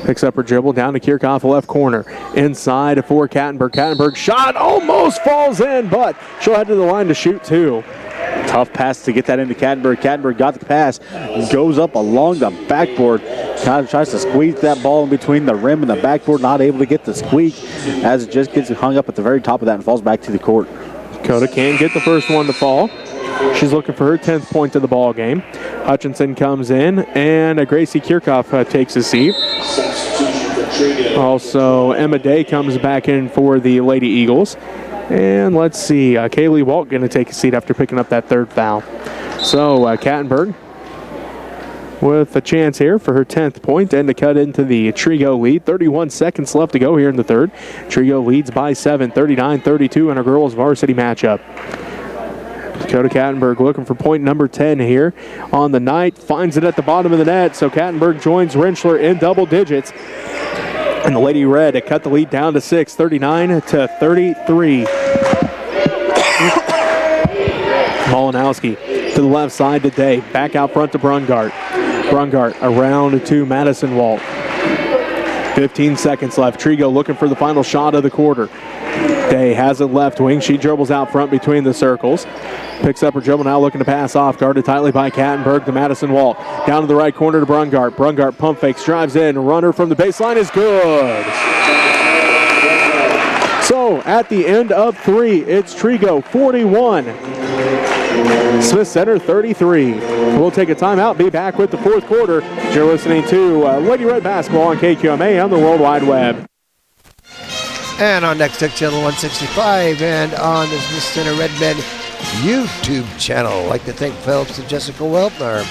Picks up her dribble, down to Kirchhoff, left corner. Inside for Kattenberg. Kattenberg shot almost falls in, but she'll head to the line to shoot 2. Tough pass to get that into Kattenberg. Kattenberg got the pass, goes up along the backboard. Kind of tries to squeeze that ball in between the rim and the backboard, not able to get the squeak as it just gets hung up at the very top of that and falls back to the court. Dakota can get the first one to fall. She's looking for her 10th point of the ball game. Hutchinson comes in, and Gracie Kirchhoff takes a seat. Also, Emma Day comes back in for the Lady Eagles. And let's see, Kaylee Walt going to take a seat after picking up that 3rd foul. So, Kattenberg with a chance here for her 10th point and to cut into the Trego lead. 31 seconds left to go here in the third. Trego leads by 7, 39-32 in our girls varsity matchup. Dakota Kattenberg looking for point number 10 here on the night. Finds it at the bottom of the net, so Kattenberg joins Rentschler in double digits. And the Lady Red cut the lead down to 6, 39-33. Molinowski to the left side today. Back out front to Brungart. Brungart around to Madison Walt. 15 seconds left. Trego looking for the final shot of the quarter. Day has it left wing. She dribbles out front between the circles. Picks up her dribble now, looking to pass off. Guarded tightly by Kattenberg to Madison Walt. Down to the right corner to Brungart. Brungart pump fakes, drives in. Runner from the baseline is good. So at the end of 3, it's Trego 41. Smith Center 33. We'll take a timeout, be back with the 4th quarter. You're listening to Lady Red Basketball on KQMA on the World Wide Web. And on Next Tech Channel 165 and on the Smith Center Redmen YouTube channel. I'd like to thank Phelps and Jessica Weltner,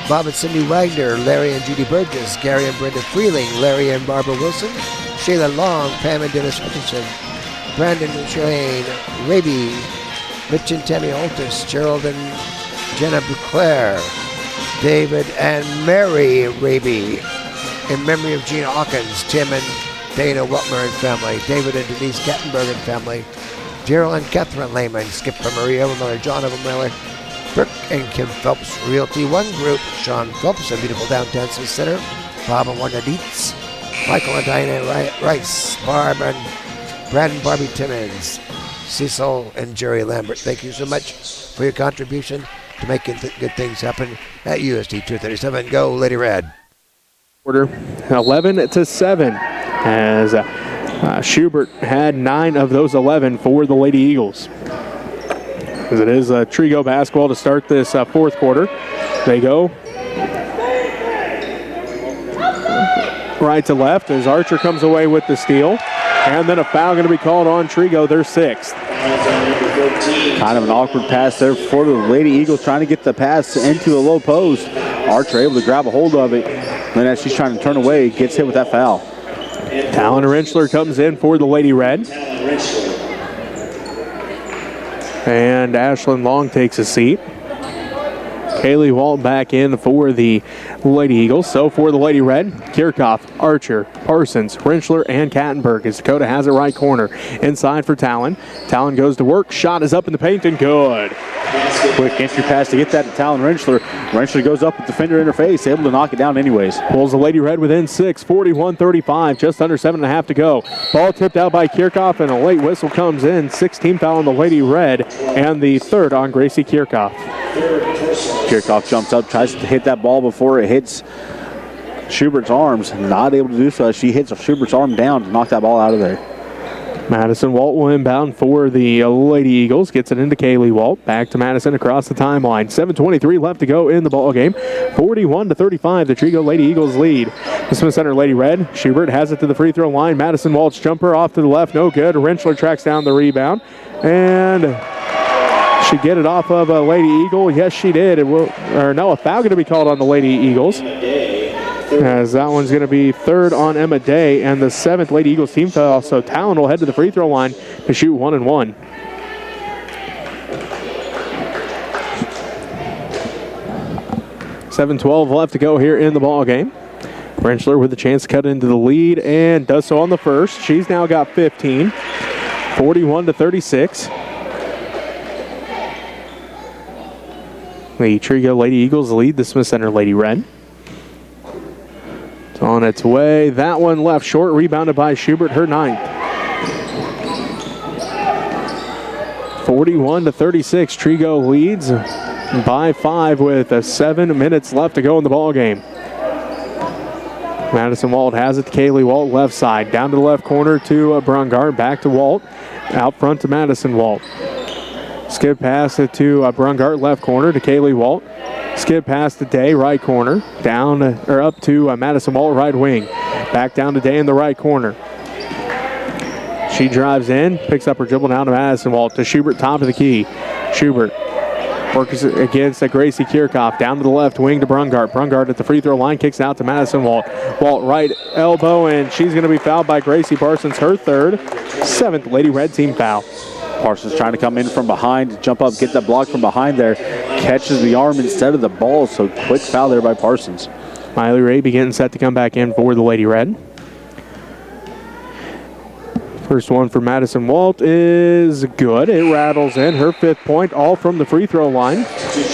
Bob and Cindy Wagner, Larry and Judy Burgess, Gary and Brenda Freeling, Larry and Barbara Wilson, Shayla Long, Pam and Dennis Hutchinson, Brandon and Shane Raby, Mitch and Tammy Altus, Gerald and Jenna Buclair, David and Mary Raby, in memory of Gina Hawkins, Tim and Dana Weltner and family, David and Denise Kattenberg and family, Gerald and Catherine Lehman, Skip from Maria Miller, John Evan Miller, Brooke and Kim Phelps, Realty One Group, Sean Phelps, a beautiful downtown Smith Center, Bob and Wanda Dietz, Michael and Diana Rice, Barb and Brad and Barbie Timmons, Cecil and Jerry Lambert. Thank you so much for your contribution to making good things happen at USD 237. Go, Lady Red. Quarter 11-7 as Schubert had 9 of those 11 for the Lady Eagles. As it is Trego basketball to start this 4th quarter. They go right to left as Archer comes away with the steal. And then a foul going to be called on Trego, their 6th. Kind of an awkward pass there for the Lady Eagles, trying to get the pass into a low post. Archer able to grab a hold of it. Then as she's trying to turn away, gets hit with that foul. Talon Rentschler comes in for the Lady Red. And Ashlyn Long takes a seat. Kaylee Walt back in for the Lady Eagles. So for the Lady Red, Kirchhoff, Archer, Parsons, Rentschler, and Kattenberg as Dakota has it right corner. Inside for Talon. Talon goes to work. Shot is up in the paint and good. Quick entry pass to get that to Talon Rentschler. Rentschler goes up with defender in her face, able to knock it down anyways. Pulls the Lady Red within 6, 41-35, just under 7.5 to go. Ball tipped out by Kirchhoff and a late whistle comes in. 16th foul on the Lady Red and the 3rd on Gracie Kirchhoff. Kirchhoff jumps up, tries to hit that ball before it hits Schubert's arms. Not able to do so. She hits Schubert's arm down to knock that ball out of there. Madison Walt will inbound for the Lady Eagles. Gets it into Kaylee Walt. Back to Madison across the timeline. 7:23 left to go in the ball game. 41-35, the Trego Lady Eagles lead. The Smith Center Lady Red. Schubert has it to the free throw line. Madison Walt's jumper off to the left. No good. Rentschler tracks down the rebound. And she get it off of a Lady Eagle. Yes, she did. A foul going to be called on the Lady Eagles. As that one's going to be 3rd on Emma Day and the 7th Lady Eagles team foul. So Talon will head to the free throw line to shoot 1-1. $7:12 left to go here in the ball game. Rentschler with a chance to cut into the lead and does so on the first. She's now got 15. 41-36. The Trego Lady Eagles lead the Smith Center Lady Red. It's on its way. That one left short, rebounded by Schubert, her 9th. 41-36, Trego leads by 5 with 7 minutes left to go in the ball game. Madison Walt has it to Kaylee Walt, left side. Down to the left corner to Brungart, back to Walt. Out front to Madison Walt. Skip pass it to Brungart, left corner to Kaylee Walt. Skip pass to Day, right corner. Down or up to Madison Walt, right wing. Back down to Day in the right corner. She drives in, picks up her dribble down to Madison Walt. To Schubert, top of the key. Schubert works against Gracie Kirchhoff. Down to the left wing to Brungart. Brungart at the free throw line, kicks out to Madison Walt. Walt right elbow, and she's going to be fouled by Gracie Parsons, her 3rd. 7th Lady Red team foul. Parsons trying to come in from behind, jump up, get that block from behind there. Catches the arm instead of the ball, so quick foul there by Parsons. Miley Raby getting set to come back in for the Lady Red. First one for Madison Walt is good. It rattles in. Her 5th point, all from the free throw line.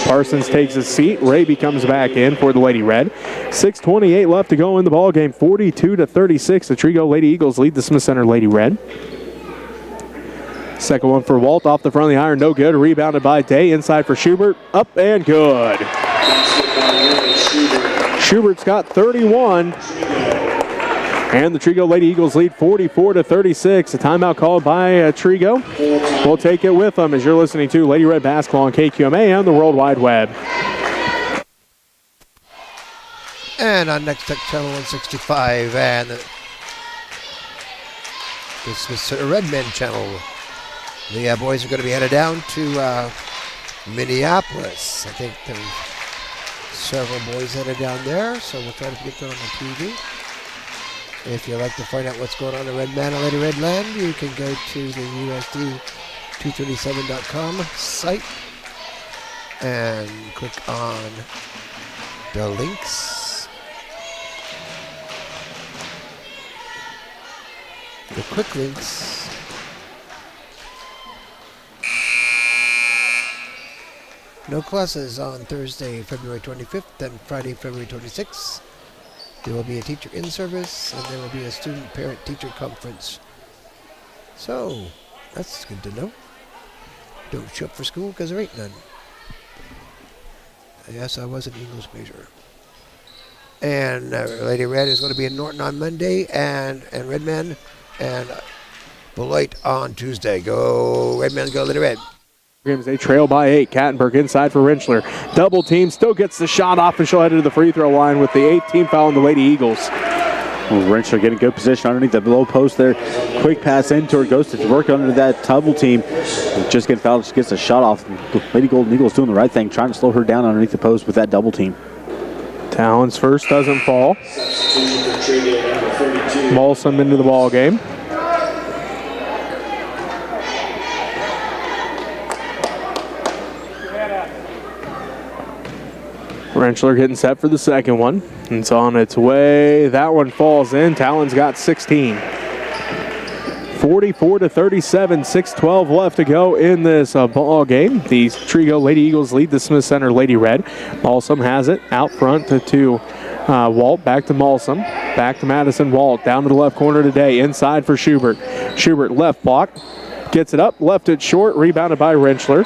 Parsons takes his seat. Raby comes back in for the Lady Red. 6:28 left to go in the ball game. 42-36. The Trego Lady Eagles lead the Smith Center Lady Red. Second one for Walt off the front of the iron. No good. Rebounded by Day. Inside for Schubert. Up and good. Schubert's got 31. And the Trego Lady Eagles lead 44-36. A timeout called by Trego. We'll take it with them as you're listening to Lady Red Basketball on KQMA and the World Wide Web. And on Next Tech Channel 165 and the Smith Center Red Men Channel. The boys are going to be headed down to Minneapolis. I think there's several boys headed down there, so we'll try to get that on the TV. If you'd like to find out what's going on in Red Man and Lady Red Land, you can go to the USD237.com site and click on the links. The quick links. No classes on Thursday, February 25th and Friday, February 26th. There will be a teacher in service, and there will be a student-parent-teacher conference. So, that's good to know. Don't show up for school because there ain't none. Yes, I was an English major. And Lady Red is going to be in Norton on Monday, and Redman, and Beloit on Tuesday. Go Redman, go Lady Red. They trail by 8. Kattenberg inside for Rentschler. Double team, still gets the shot off, and she'll head to the free throw line with the 8th team foul on the Lady Eagles. Well, Rentschler getting good position underneath the low post there. Quick pass into her, goes to work under that double team. Just getting fouled, she gets a shot off. Lady Golden Eagles doing the right thing, trying to slow her down underneath the post with that double team. Talon's first doesn't fall. Molson into the ball game. Rentschler getting set for the second one. It's on its way. That one falls in. Talon's got 16. 44-37, 6:12 left to go in this ball game. The Trego Lady Eagles lead the Smith Center Lady Red. Malsum has it out front to Walt. Back to Malsum. Back to Madison Walt. Down to the left corner today. Inside for Schubert. Schubert left block. Gets it up. Left it short. Rebounded by Rentschler.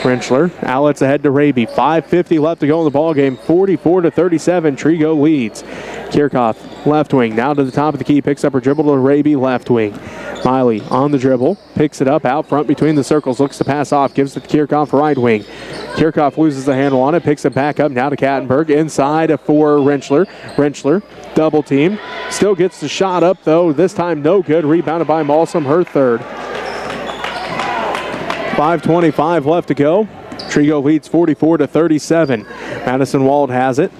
Rentschler outlets ahead to Raby. 5:50 left to go in the ball game. 44-37. Trego leads. Kirchhoff left wing down to the top of the key. Picks up her dribble to Raby left wing. Miley on the dribble. Picks it up out front between the circles. Looks to pass off. Gives it to Kirchhoff right wing. Kirchhoff loses the handle on it. Picks it back up now to Kattenberg. Inside for Rentschler. Rentschler double team. Still gets the shot up though. This time no good. Rebounded by Malsum. Her third. 5:25 left to go. Trego leads 44-37. Madison Wald has it.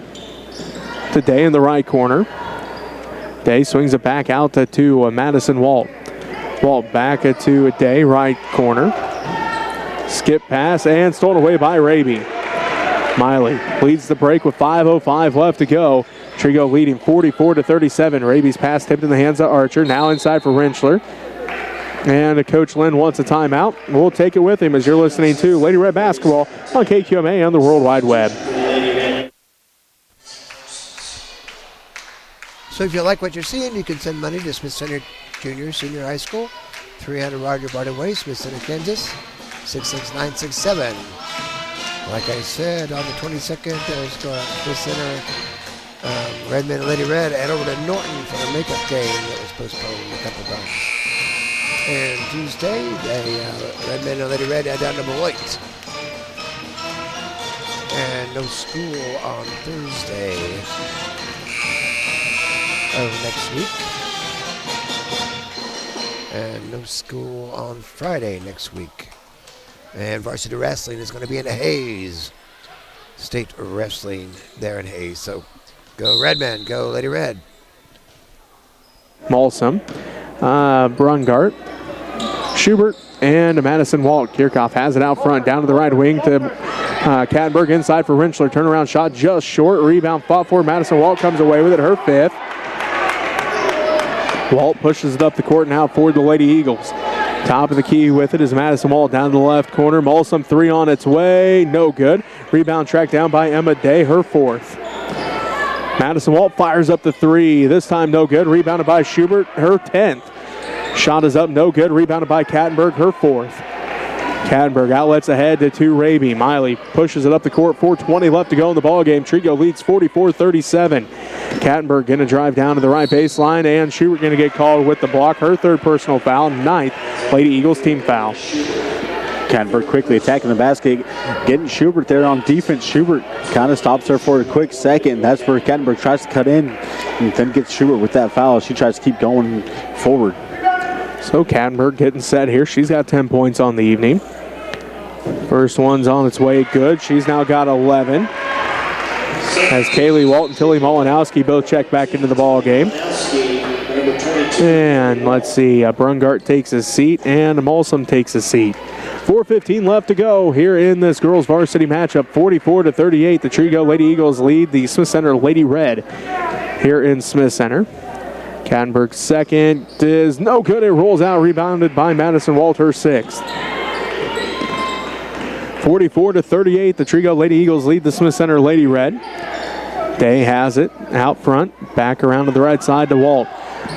To Day in the right corner. Day swings it back out to Madison Walt. Walt back to Day, right corner. Skip pass and stolen away by Raby. Miley leads the break with 5:05 left to go. Trego leading 44-37. Raby's pass tipped in the hands of Archer. Now inside for Rentschler. And Coach Lynn wants a timeout. We'll take it with him as you're listening to Lady Red Basketball on KQMA on the World Wide Web. So if you like what you're seeing, you can send money to Smith Center Junior Senior High School, 300 Roger Barta Way, Smith Center, Kansas, 66967. Like I said, on the 22nd, there's Smith Center Redman and Lady Red and over to Norton for the makeup game that was postponed a couple times. And Tuesday, Redman and Lady Red head down to Beloit. And no school on Thursday of next week. And no school on Friday next week. And varsity wrestling is going to be in Hayes. State wrestling there in Hayes. So go Redman, go Lady Red. Malsum, Brungart, Schubert, and Madison Walt. Kirchhoff has it out front, down to the right wing to Kattenberg, inside for Rentschler. Turnaround shot just short. Rebound fought for. Madison Walt comes away with it, her fifth. Walt pushes it up the court now for the Lady Eagles. Top of the key with it is Madison Walt down to the left corner. Molsom three on its way. No good. Rebound tracked down by Emma Day, her fourth. Madison Walt fires up the three. This time no good. Rebounded by Schubert, her 10th. Shot is up, no good. Rebounded by Kattenberg, her fourth. Kattenberg outlets ahead to Raby. Miley pushes it up the court. 4:20 left to go in the ballgame. Trego leads 44-37. Kattenberg going to drive down to the right baseline, and Schubert going to get called with the block. Her third personal foul, 9th Lady Eagles team foul. Kattenberg quickly attacking the basket, getting Schubert there on defense. Schubert kind of stops her for a quick second. That's where Kattenberg tries to cut in and then gets Schubert with that foul. She tries to keep going forward. So Kattenberg getting set here. She's got 10 points on the evening. First one's on its way good. She's now got 11. As Kaylee Walt and Tilly Molinowski both check back into the ball game. And let's see, Brungart takes his seat and Molsom takes his seat. 4:15 left to go here in this girls varsity matchup. 44-38. The Trego Lady Eagles lead the Smith Center Lady Red here in Smith Center. Kattenberg's second is no good. It rolls out, rebounded by Madison Walt, her sixth. 44-38. The Trego Lady Eagles lead the Smith Center Lady Red. Day has it out front, back around to the right side to Walt.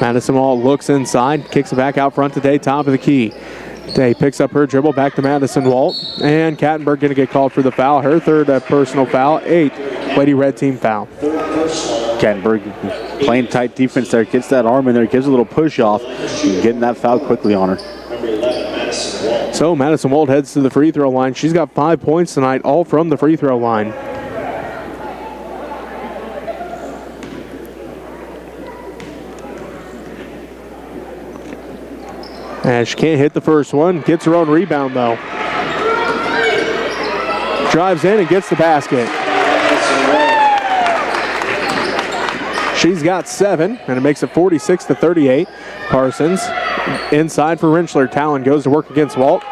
Madison Walt looks inside, kicks it back out front to Day, top of the key. Day picks up her dribble, back to Madison Walt, and Kattenberg going to get called for the foul. Her third personal foul, 8th Lady Red team foul. Kattenberg playing tight defense there, gets that arm in there, gives a little push off, and getting that foul quickly on her. So Madison Walt heads to the free throw line. She's got 5 points tonight, all from the free throw line. And she can't hit the first one. Gets her own rebound, though. Drives in and gets the basket. She's got 7, and it makes it 46-38. Parsons inside for Rentschler. Talon goes to work against Walt.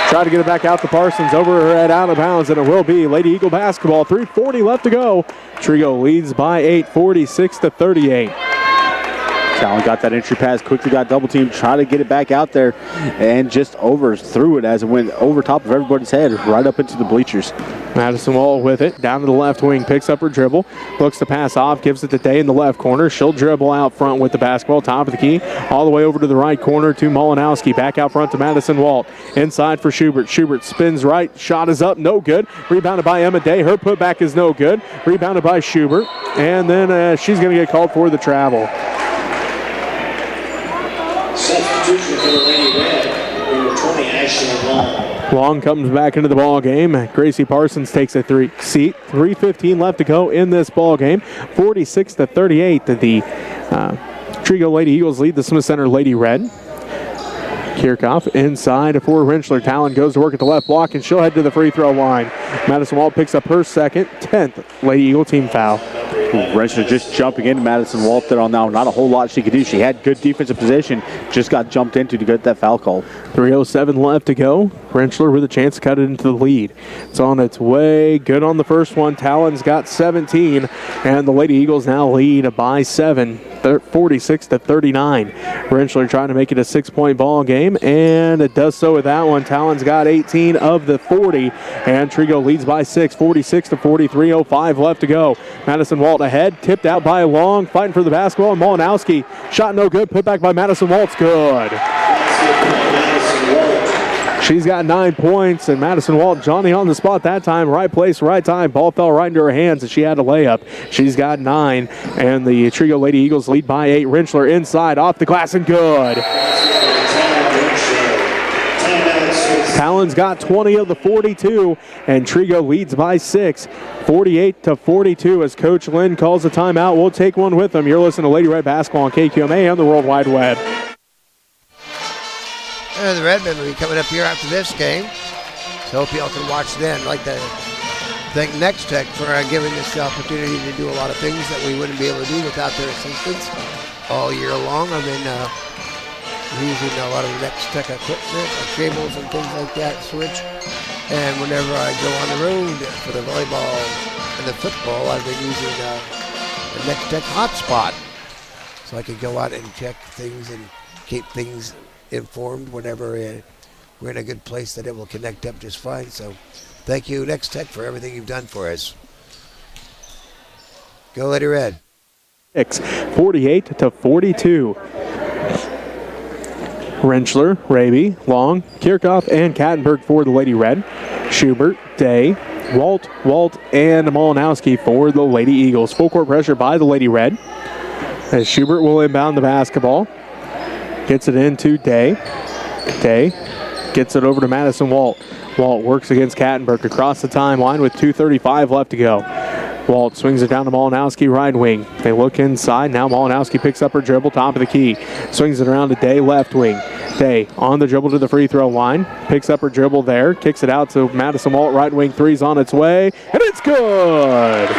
Try to get it back out to Parsons. Over her head, out of bounds, and it will be Lady Eagle basketball. 3:40 left to go. Trego leads by 8, 46-38. Talon got that entry pass, quickly got double teamed, try to get it back out there, and just overthrew it as it went over top of everybody's head, right up into the bleachers. Madison Wall with it, down to the left wing, picks up her dribble, looks to pass off, gives it to Day in the left corner. She'll dribble out front with the basketball, top of the key, all the way over to the right corner to Molinowski. Back out front to Madison Walt. Inside for Schubert. Schubert spins right, shot is up, no good. Rebounded by Emma Day. Her putback is no good. Rebounded by Schubert. And then she's going to get called for the travel. Substitution for the Lady Red, number 20, Ashley Long. Long comes back into the ball game. Gracie Parsons takes a seat. 3:15 left to go in this ball game. 46-38. The Trego Lady Eagles lead the Smith Center Lady Red. Kirchhoff inside for Rentschler. Talon goes to work at the left block, and she'll head to the free throw line. Madison Walt picks up her second, 10th Lady Eagle team foul. Rentschler just jumping into Madison Walt there on now. Not a whole lot she could do. She had good defensive position, just got jumped into to get that foul call. 3:07 left to go. Rentschler with a chance to cut it into the lead. It's on its way. Good on the first one. Talon's got 17, and the Lady Eagles now lead by 7. 46-39. Rentschler trying to make it a 6-point ball game, and it does so with that one. Talon's got 18 of the 40, and Trego leads by 6, 46-43. 05 left to go. Madison Walt ahead, tipped out by Long, fighting for the basketball, and Molinowski shot no good, put back by Madison Walt's good. She's got 9 points, and Madison Walt, Johnny on the spot that time. Right place, right time. Ball fell right into her hands, and she had a layup. She's got 9, and the Trego Lady Eagles lead by 8. Rentschler inside, off the glass, and good. Talon's got 20 of the 42, and Trego leads by 6. 48-42 as Coach Lynn calls a timeout. We'll take one with them. You're listening to Lady Red Basketball on KQMA and the World Wide Web. And the Redmen will be coming up here after this game. So hope y'all can watch then. I'd like to thank Next Tech for giving us the opportunity to do a lot of things that we wouldn't be able to do without their assistance all year long. I've been using a lot of Next Tech equipment, cables and things like that, switch. And whenever I go on the road for the volleyball and the football, I've been using the Next Tech hotspot. so I can go out and check things and keep things informed whenever we're in a good place that it will connect up just fine. So thank you, Next Tech, for everything you've done for us. Go Lady Red. 48-42. Rentschler, Raby, Long, Kirchhoff, and Kattenberg for the Lady Red. Schubert, Day, Walt, and Malinowski for the Lady Eagles. Full court pressure by the Lady Red. As Schubert will inbound the basketball. Gets it into Day. Day gets it over to Madison Walt. Walt works against Kattenberg across the timeline with 2:35 left to go. Walt swings it down to Malinowski, right wing. They look inside. Now Malinowski picks up her dribble, top of the key. Swings it around to Day, left wing. Day on the dribble to the free throw line. Picks up her dribble there. Kicks it out to Madison Walt, right wing. Three's on its way. And it's good!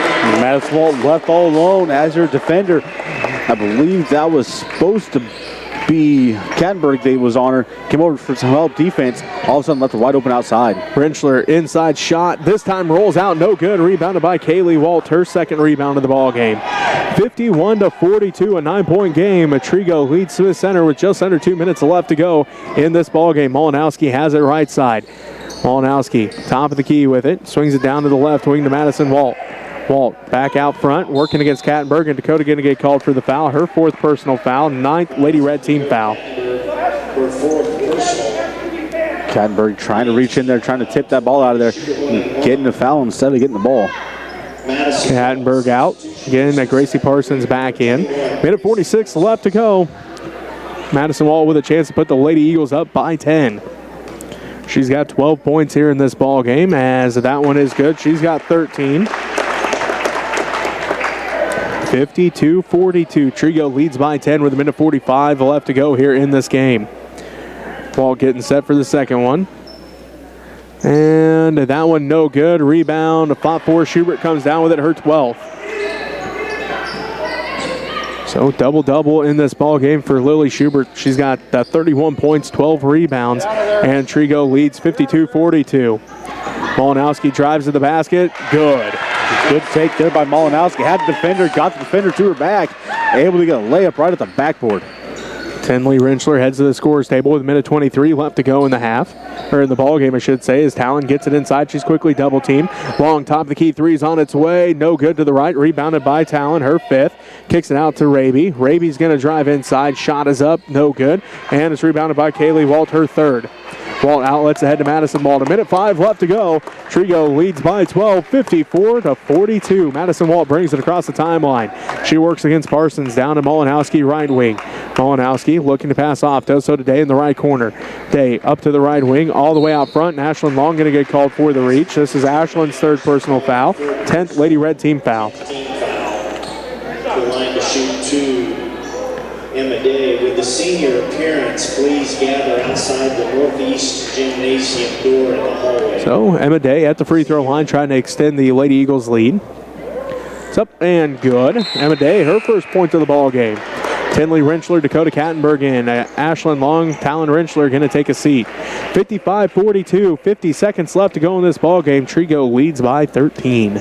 Madison Walt left all alone as her defender. I believe that was supposed to be Kattenberg that was on her. Came over for some help defense. All of a sudden left her wide open outside. Rentschler inside shot. This time rolls out. No good. Rebounded by Kaylee Walt. Her second rebound of the ball game. 51-42, a 9-point game. Trego leads Smith Center with just under 2 minutes left to go in this ball game. Malinowski has it right side. Malinowski, top of the key with it. Swings it down to the left wing to Madison Walt. Walt back out front, working against Kattenberg, and Dakota going to get called for the foul. Her fourth personal foul, 9th Lady Red team foul. Kattenberg trying to reach in there, trying to tip that ball out of there, getting the foul instead of getting the ball. Kattenberg out, getting Gracie Parsons back in. Minute 46 left to go. Madison Walt with a chance to put the Lady Eagles up by 10. She's got 12 points here in this ball game, as that one is good. She's got 13. 52-42. Trego leads by 10 with a minute 45 left to go here in this game. Walt getting set for the second one. And that one no good. Rebound. Fought for Schubert comes down with it, her 12th. So double-double in this ball game for Lily Schubert. She's got 31 points, 12 rebounds, and Trego leads 52-42. Malinowski drives to the basket. Good. Good take there by Malinowski. Had the defender, got the defender to her back. Able to get a layup right at the backboard. Tenley Rentschler heads to the scorer's table with a minute 23 left to go in the half. Or in the ball game, I should say, as Talon gets it inside. She's quickly double teamed. Long top of the key three's on its way. No good to the right. Rebounded by Talon, her 5th. Kicks it out to Raby. Raby's going to drive inside. Shot is up. No good. And it's rebounded by Kaylee Walt, her 3rd. Walt outlets ahead to Madison Walt. A minute 5 left to go. Trego leads by 12, 54-42. Madison Walt brings it across the timeline. She works against Parsons down to Malinowski, right wing. Malinowski looking to pass off. Does so to Day in the right corner. Day up to the right wing, all the way out front. And Ashlyn Long going to get called for the reach. This is Ashlyn's 3rd personal foul. 10th Lady Red team foul. The line to shoot 2. Emma Day, with the senior appearance, please gather outside the Northeast Gymnasium door in the hallway. So Emma Day at the free throw line trying to extend the Lady Eagles lead. It's up and good. Emma Day, her first point of the ball game. Tenley Rentschler, Dakota Kattenberg in. Ashlyn Long, Talon Rentschler going to take a seat. 55-42, 50 seconds left to go in this ball game. Trego leads by 13.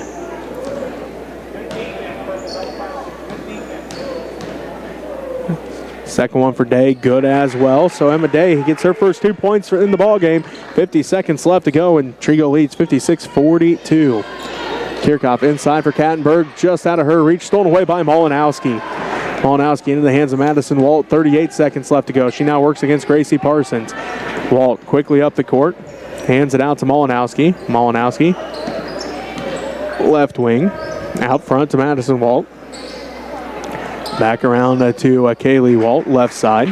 Second one for Day, good as well. So Emma Day gets her first 2 points in the ball game. 50 seconds left to go, and Trego leads 56-42. Kirchhoff inside for Kattenberg, just out of her reach, stolen away by Malinowski. Malinowski into the hands of Madison Walt. 38 seconds left to go. She now works against Gracie Parsons. Walt quickly up the court, hands it out to Malinowski. Malinowski, left wing, out front to Madison Walt. Back around to Kaylee Walt, left side.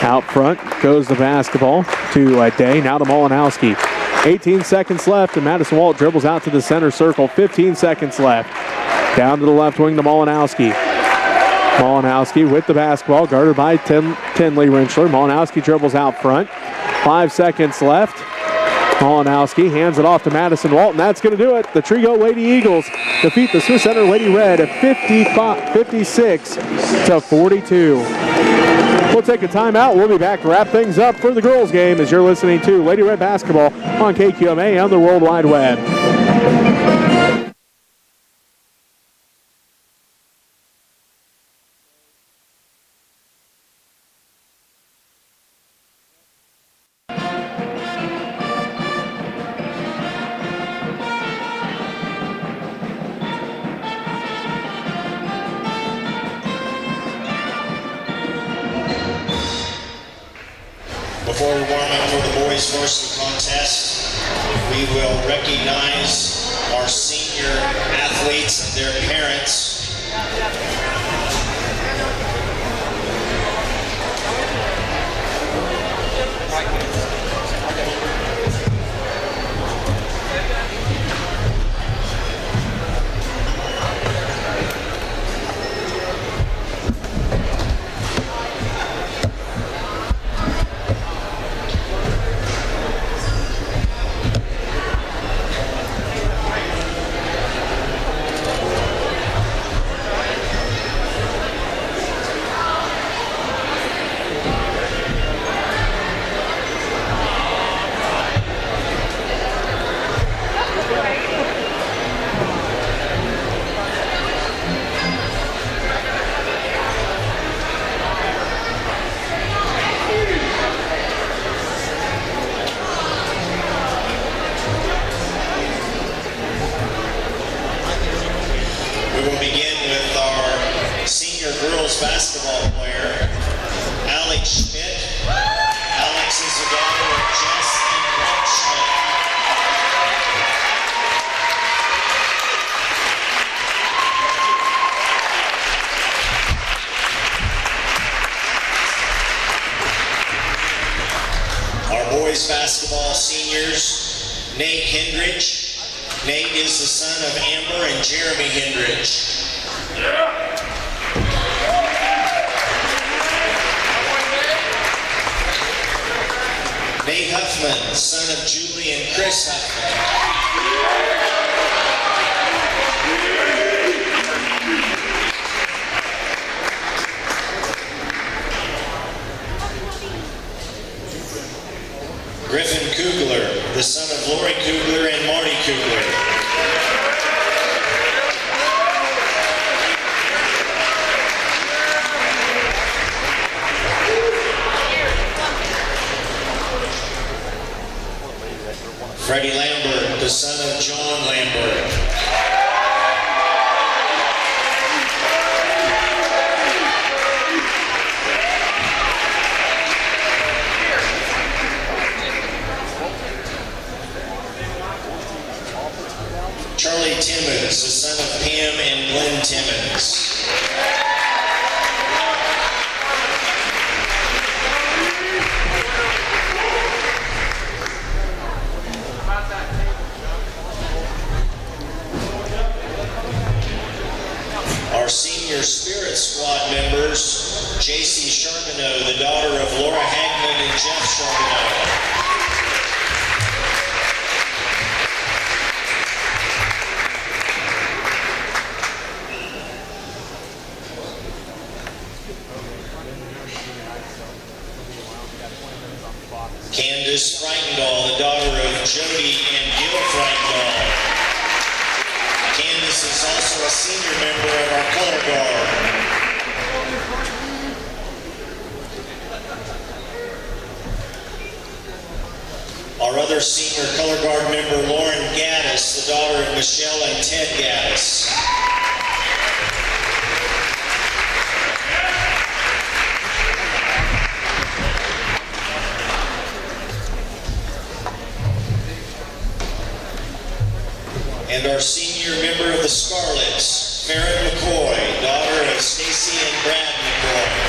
Out front goes the basketball to Day, now to Malinowski. 18 seconds left, and Madison Walt dribbles out to the center circle. 15 seconds left. Down to the left wing to Malinowski. Malinowski with the basketball, guarded by Tenley Rentschler. Malinowski dribbles out front. 5 seconds left. Malinowski hands it off to Madison Walt, and that's going to do it. The Trego Lady Eagles defeat the Smith Center Lady Red at 56-42. We'll take a timeout. We'll be back to wrap things up for the girls' game as you're listening to Lady Red Basketball on KQMA and the World Wide Web. before we warm up for the boys varsity contest, we will recognize our senior athletes and their parents. Girls basketball player, Alex Schmidt. Alex is the daughter of Jess and Brett Schmidt. Our boys basketball seniors, Nate Hendrich. Nate is the son of Amber and Jeremy Hendrich. Nate Huffman, son of Julie and Chris Huffman. Griffin Kugler, the son of Lori Kugler and Marty Kugler. Freddie Lambert, the son of John Lambert. Charlie Timmons, the son of Pam and Glenn Timmons. Our senior spirit squad members, J.C. Charbonneau, the daughter of Laura Hagman and Jeff Charbonneau. Candace Freitendahl, the daughter of Jody and Gil Freitendahl. Candace is also a senior member of our color guard. Our other senior color guard member, Lauren Gaddis, the daughter of Michelle and Ted Gaddis. And our senior member of the Scarlets, Farron McCoy, daughter of Stacy and Brad McCoy.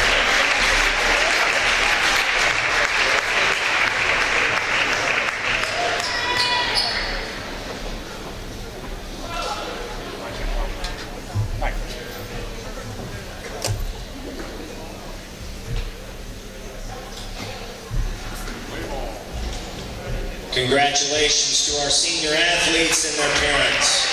Congratulations to our senior athletes and their parents.